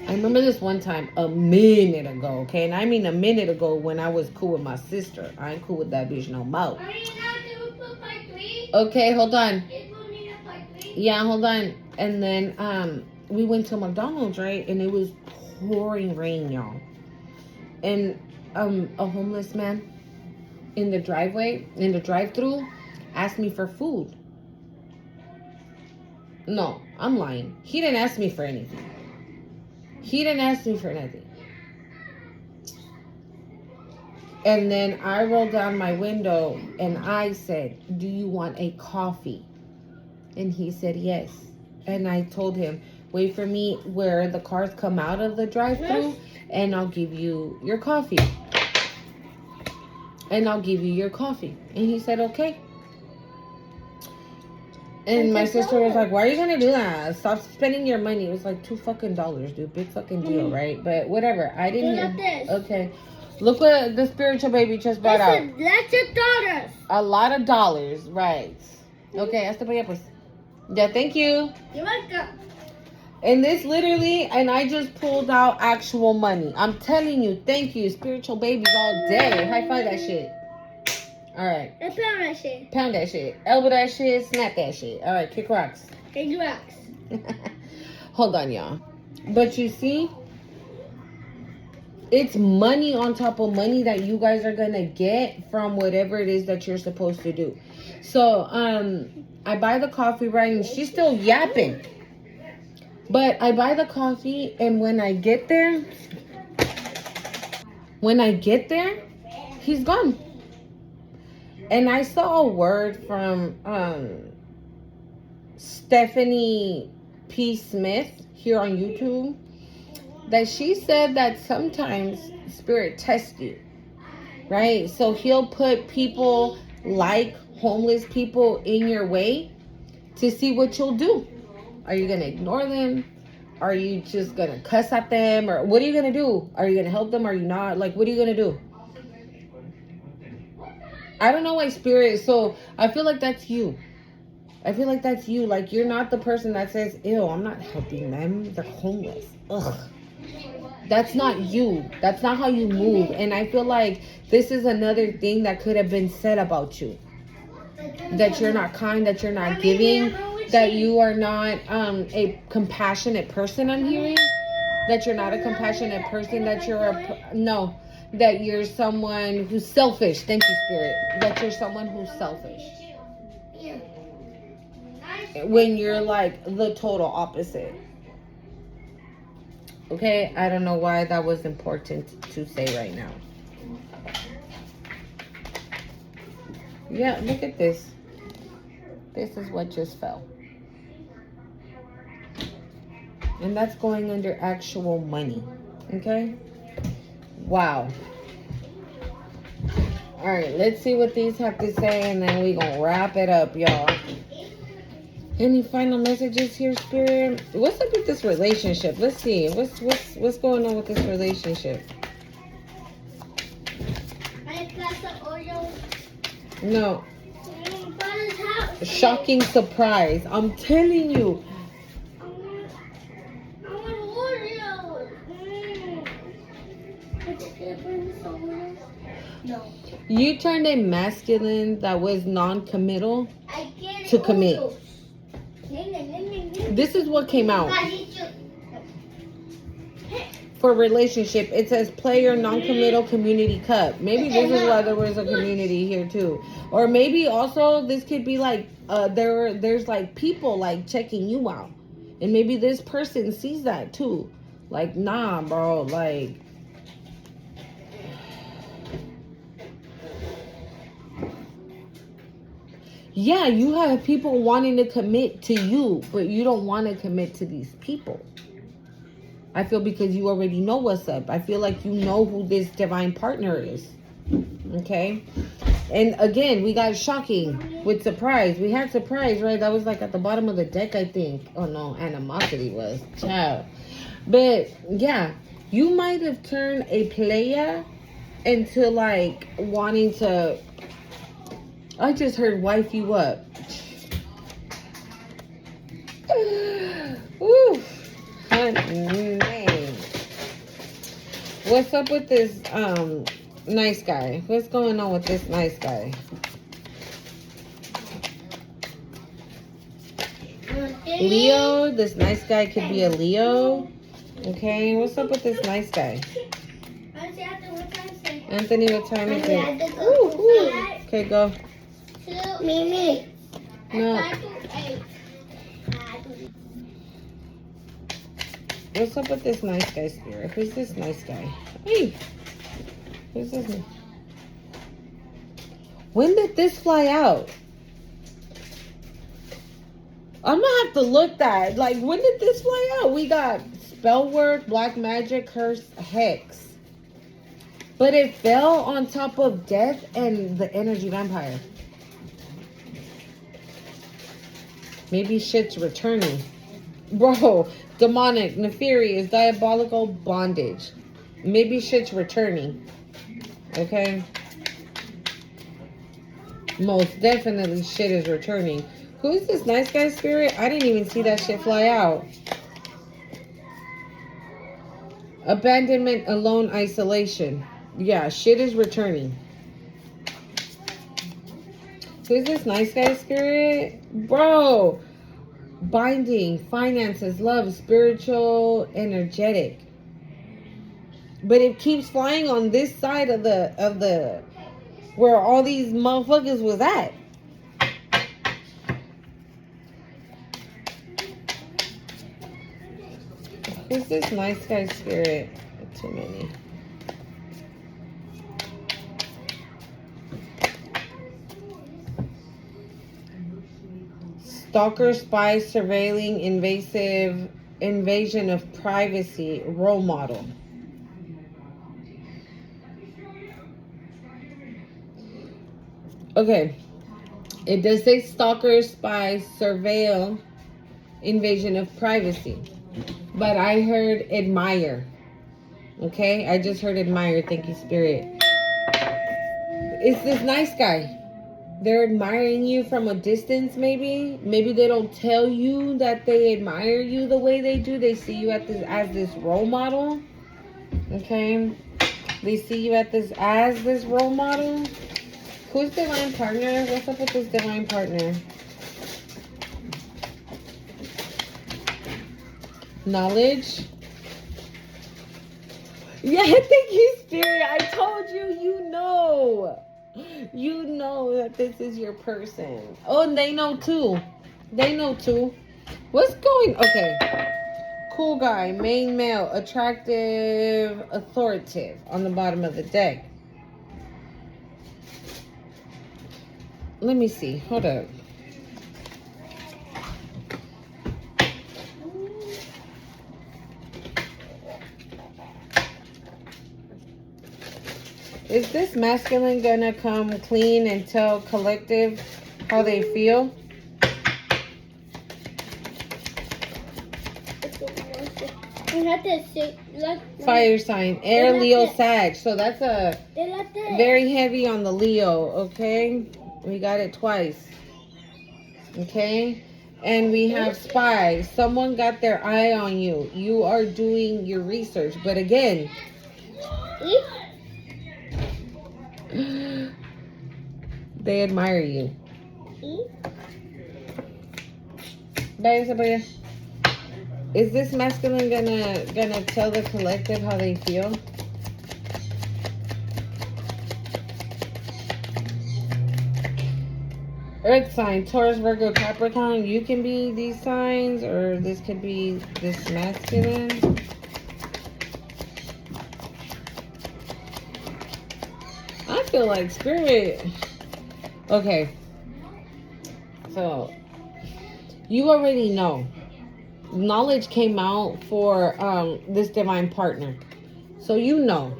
I remember this one time a minute ago, okay? And I mean a minute ago when I was cool with my sister. I ain't cool with that bitch no more. Okay, hold on. Yeah, hold on. And then we went to McDonald's, right? And it was pouring rain, y'all. And a homeless man in the drive-thru, asked me for food. No, I'm lying. He didn't ask me for anything. He didn't ask me for nothing. And then I rolled down my window and I said, do you want a coffee? And he said, yes. And I told him, wait for me where the cars come out of the drive-thru and I'll give you your coffee. And I'll give you your coffee. And he said, okay. And my sister was like, why are you going to do that? Stop spending your money. It was like $2 dude. Big fucking deal, right? But whatever. I didn't hear. Okay. Look what the spiritual baby just brought out. Lots of dollars. A lot of dollars, right. Okay, hasta para allá, pues. Yeah, thank you. You're welcome. And this literally, and I just pulled out actual money. I'm telling you, thank you. Spiritual babies all day. High five that shit. All right. Let's pound that shit. Pound that shit. Elbow that shit. Snap that shit. All right, kick rocks. Kick rocks. Hold on, y'all. But you see, it's money on top of money that you guys are gonna get from whatever it is that you're supposed to do. So, I buy the coffee, right? And she's still yapping. But I buy the coffee, and when I get there, he's gone. And I saw a word from Stephanie P. Smith here on YouTube that she said that sometimes spirit tests you, right? So he'll put people like homeless people in your way to see what you'll do. Are you gonna ignore them? Are you just gonna cuss at them? Or what are you gonna do? Are you gonna help them? Are you not? Like, what are you gonna do? I don't know why spirit. So I feel like that's you. Like, you're not the person that says, ew, I'm not helping them. They're homeless. Ugh. That's not you. That's not how you move. And I feel like this is another thing that could have been said about you. That you're not kind, that you're not giving, that you are not a compassionate person, I'm hearing. That you're not a compassionate person, that that you're someone who's selfish. Thank you, Spirit. That you're someone who's selfish. When you're like the total opposite. Okay, I don't know why that was important to say right now. Yeah, look at this. This is what just fell. And that's going under actual money. Okay? Wow. Alright, let's see what these have to say, and then we're going to wrap it up, y'all. Any final messages here, Spirit? What's up with this relationship? Let's see. What's going on with this relationship? No. Shocking surprise. I'm telling you. No. You turned a masculine that was non-committal to commit. This is what came out. For relationship, it says player non-committal community cup. Maybe this is why there was a community here too. Or maybe also this could be like there's like people like checking you out. And maybe this person sees that too. Like, nah, bro, like yeah, you have people wanting to commit to you, but you don't want to commit to these people. I feel because you already know what's up. I feel like you know who this divine partner is. Okay? And again, we got shocking with surprise. We had surprise, right? That was like at the bottom of the deck, I think. Oh no, animosity was. Ciao. But yeah, you might have turned a player into like wanting to... I just heard wife you up. Ooh, honey. What's up with this nice guy? What's going on with this nice guy? Leo, this nice guy could be a Leo. Okay, what's up with this nice guy? Anthony, what time is it? Ooh. Okay, go. Mimi. No. What's up with this nice guy, Spirit? Who's this nice guy? Hey. Who's this? When did this fly out? I'm gonna have to look that. Like, when did this fly out? We got spell work, black magic, curse, hex. But it fell on top of death and the energy vampire. Maybe shit's returning. Bro, demonic, nefarious, diabolical bondage. Maybe shit's returning. Okay? Most definitely shit is returning. Who's this nice guy, Spirit? I didn't even see that shit fly out. Abandonment, alone, isolation. Yeah, shit is returning. Who's this nice guy, Spirit? Bro, binding, finances, love, spiritual, energetic. But it keeps flying on this side of the where all these motherfuckers was at. Who's this nice guy spirit? Too many. Stalker, spy, surveilling, invasive, invasion of privacy, role model. Okay. It does say stalker, spy, surveil, invasion of privacy. But I heard admire. Okay? I just heard admire. Thank you, Spirit. It's this nice guy. They're admiring you from a distance, maybe. Maybe they don't tell you that they admire you the way they do. They see you as this role model. Okay? They see you as this role model. Who's divine partner? What's up with this divine partner? Knowledge. Yeah, thank you, Spirit. I told you, you know. You know that this is your person. Oh, and they know too. They know too. What's going... Okay. Cool guy, main male, attractive, authoritative on the bottom of the deck. Let me see. Hold up. Is this masculine gonna come clean and tell collective how they feel? Fire sign, air, Leo, Sag. So that's a very heavy on the Leo, okay? We got it twice. Okay? And we have spy. Someone got their eye on you. You are doing your research. But again... They admire you. Bye, Sabrina. Is this masculine gonna tell the collective how they feel? Earth sign, Taurus, Virgo, Capricorn. You can be these signs, or this could be this masculine. I feel like Spirit. Okay. So, you already know. Knowledge came out for this divine partner. So you know.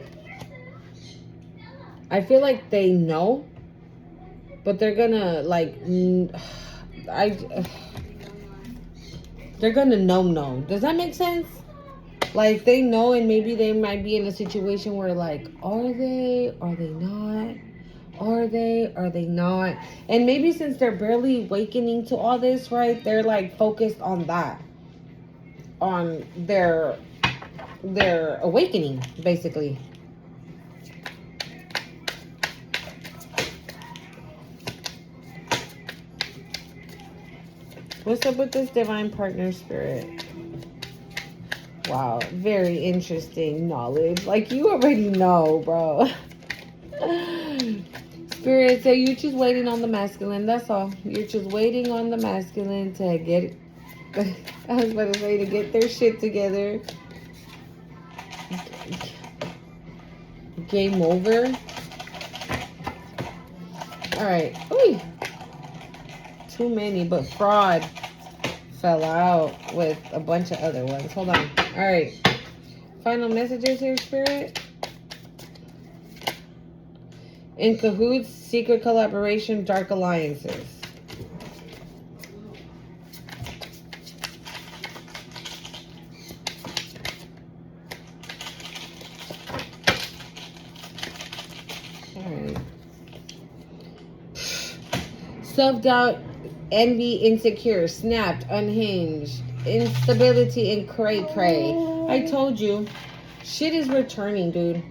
I feel like they know. But they're gonna like... they're gonna know. Does that make sense? Like, they know, and maybe they might be in a situation where, like, are they? Are they not? Are they? Are they not? And maybe since they're barely awakening to all this, right? They're, like, focused on that. On their awakening, basically. What's up with this divine partner spirit? Wow, very interesting knowledge. Like, you already know, bro. Spirit, so you're just waiting on the masculine. That's all. You're just waiting on the masculine to get... I was about to say, to get their shit together. Game over. Alright. Ooh. Too many, but fraud fell out with a bunch of other ones. Hold on. Alright. Final messages here, Spirit. In cahoots, secret collaboration, dark alliances. Alright. Self-doubt, envy, insecure, snapped, unhinged, instability, and cray-cray. I told you. Shit is returning, dude.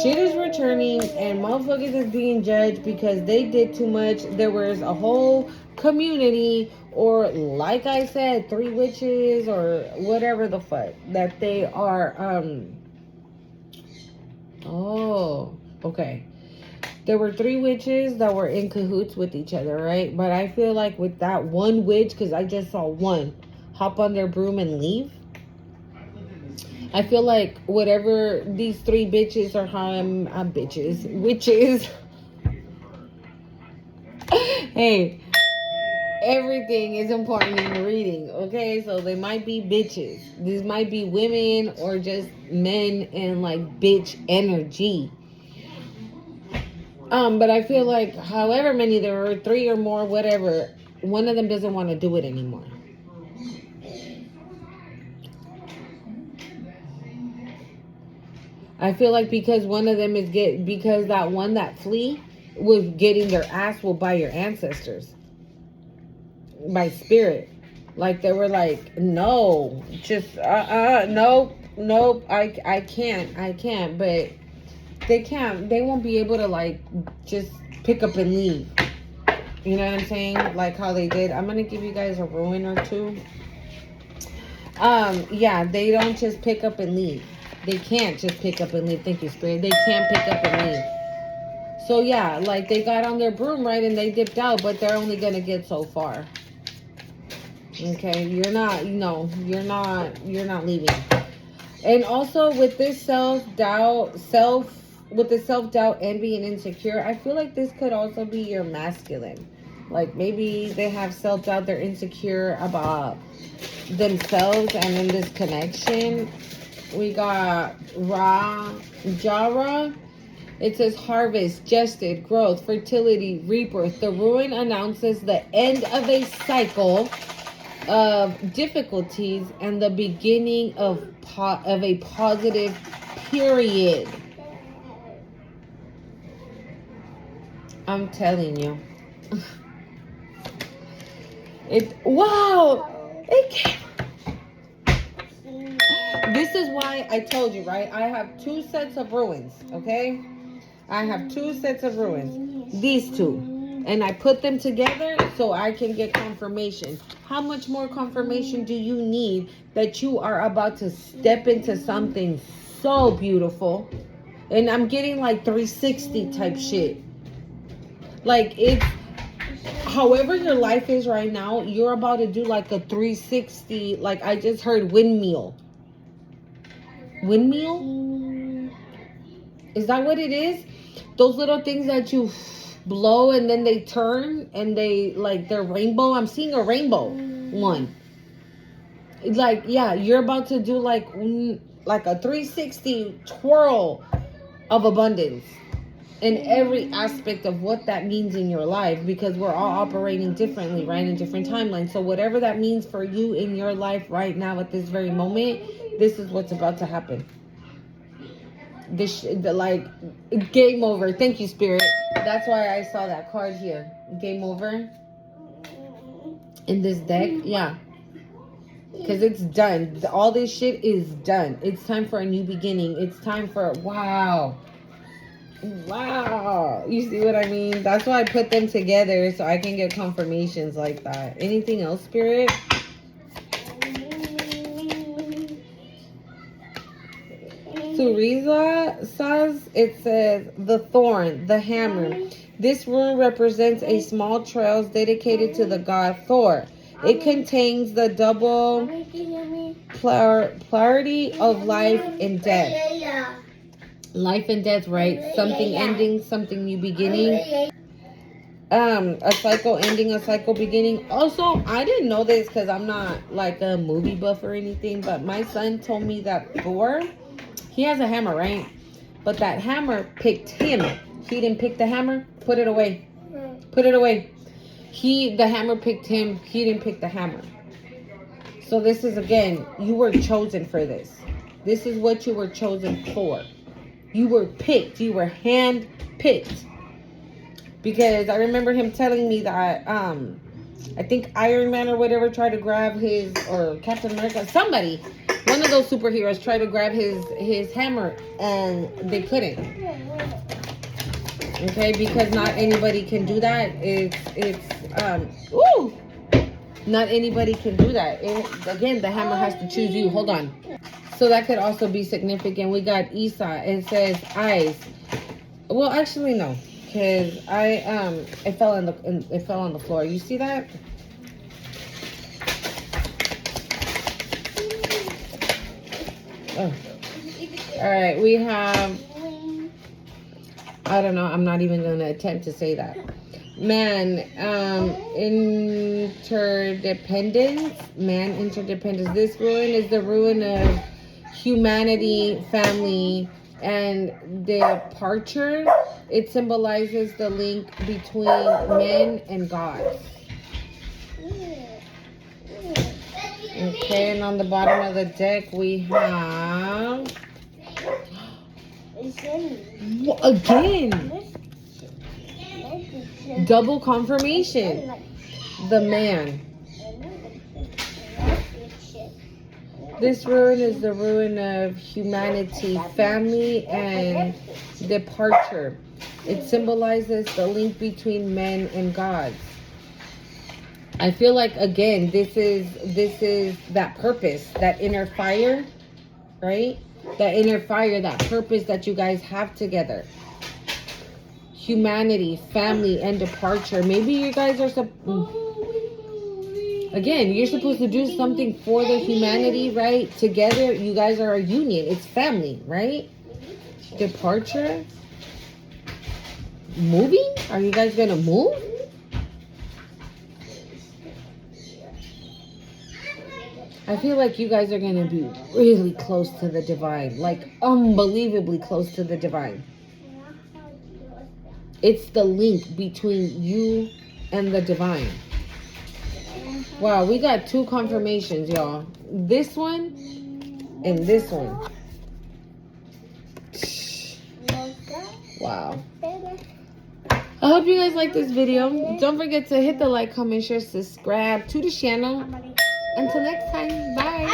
Shit is returning, and motherfuckers is being judged because they did too much. There was a whole community, or like I said, 3 witches or whatever the fuck that they are. Oh, okay. There were 3 witches that were in cahoots with each other, right? But I feel like with that one witch, because I just saw one hop on their broom and leave. I feel like whatever these 3 bitches are, witches. Hey, everything is important in reading, okay? So they might be bitches. These might be women or just men and like bitch energy. But I feel like however many there were, 3 or more, whatever, one of them doesn't want to do it anymore. I feel like because one of them because that one that flee was getting their ass whooped by your ancestors. By spirit. Like they were like, no, just nope, I can't, but they won't be able to like just pick up and leave. You know what I'm saying? Like how they did. I'm gonna give you guys a ruin or 2. Yeah, they don't just pick up and leave. They can't just pick up and leave. Thank you, Spirit. They can't pick up and leave. So yeah, like they got on their broom, right, and they dipped out, but they're only gonna get so far. Okay, you're not leaving. And also with this self-doubt, envy, and insecure, I feel like this could also be your masculine. Like maybe they have self-doubt, they're insecure about themselves, and in this connection, we got Jara. It says harvest, gested, growth, fertility, rebirth. The ruin announces the end of a cycle of difficulties and the beginning of a positive period. I'm telling you. This is why I told you, right? I have 2 sets of ruins, okay? I have 2 sets of ruins. These 2. And I put them together so I can get confirmation. How much more confirmation do you need that you are about to step into something so beautiful? And I'm getting like 360 type shit. Like it's, however your life is right now, you're about to do like a 360. Like I just heard windmill. Windmill? Is that what it is? Those little things that you blow and then they turn and they're rainbow. I'm seeing a rainbow one. Like, yeah, you're about to do like a 360 twirl of abundance in every aspect of what that means in your life, because we're all operating differently, right, in different timelines. So whatever that means for you in your life right now at this very moment, this is what's about to happen. Game over. Thank you, Spirit. That's why I saw that card here. Game over. In this deck. Yeah. Because it's done. All this shit is done. It's time for a new beginning. It's time for, wow. You see what I mean? That's why I put them together so I can get confirmations like that. Anything else, Spirit? Teresa says, it says, the thorn, the hammer. This rune represents a small trail dedicated to the god Thor. It contains the double polarity of life and death. Life and death, right? Something ending, something new beginning. A cycle ending, a cycle beginning. Also, I didn't know this because I'm not like a movie buff or anything, but my son told me that Thor, he has a hammer, right? But that hammer picked him. He didn't pick the hammer. Put it away. Put it away. The hammer picked him. He didn't pick the hammer. So this is, again, you were chosen for this. This is what you were chosen for. You were picked. You were hand-picked. Because I remember him telling me that, I think Iron Man or whatever tried to grab his, or Captain America, somebody, one of those superheroes tried to grab his hammer and they couldn't. Okay, because not anybody can do that. It's Not anybody can do that. Again, the hammer has to choose you. Hold on. So that could also be significant. We got Esau. It says eyes. Well, actually, no, because it fell on the floor. You see that? Oh. All right, we have. I don't know. I'm not even going to attempt to say that. Man, interdependence. Man, interdependence. This ruin is the ruin of humanity, family, and departure. It symbolizes the link between men and God. Okay, and on the bottom of the deck we have again double confirmation. The man. This ruin is the ruin of humanity, family, and departure. It symbolizes the link between men and God. I feel like, again, this is that purpose, that inner fire, right? That inner fire, that purpose that you guys have together. Humanity, family, and departure. Maybe you guys are again, you're supposed to do something for the humanity, right? Together, you guys are a union. It's family, right? Departure. Moving? Are you guys gonna move? I feel like you guys are gonna be really close to the divine. Like, unbelievably close to the divine. It's the link between you and the divine. Wow, we got two confirmations, y'all. This one and this one. Wow. I hope you guys like this video. Don't forget to hit the like, comment, share, subscribe to the channel. Until next time, bye.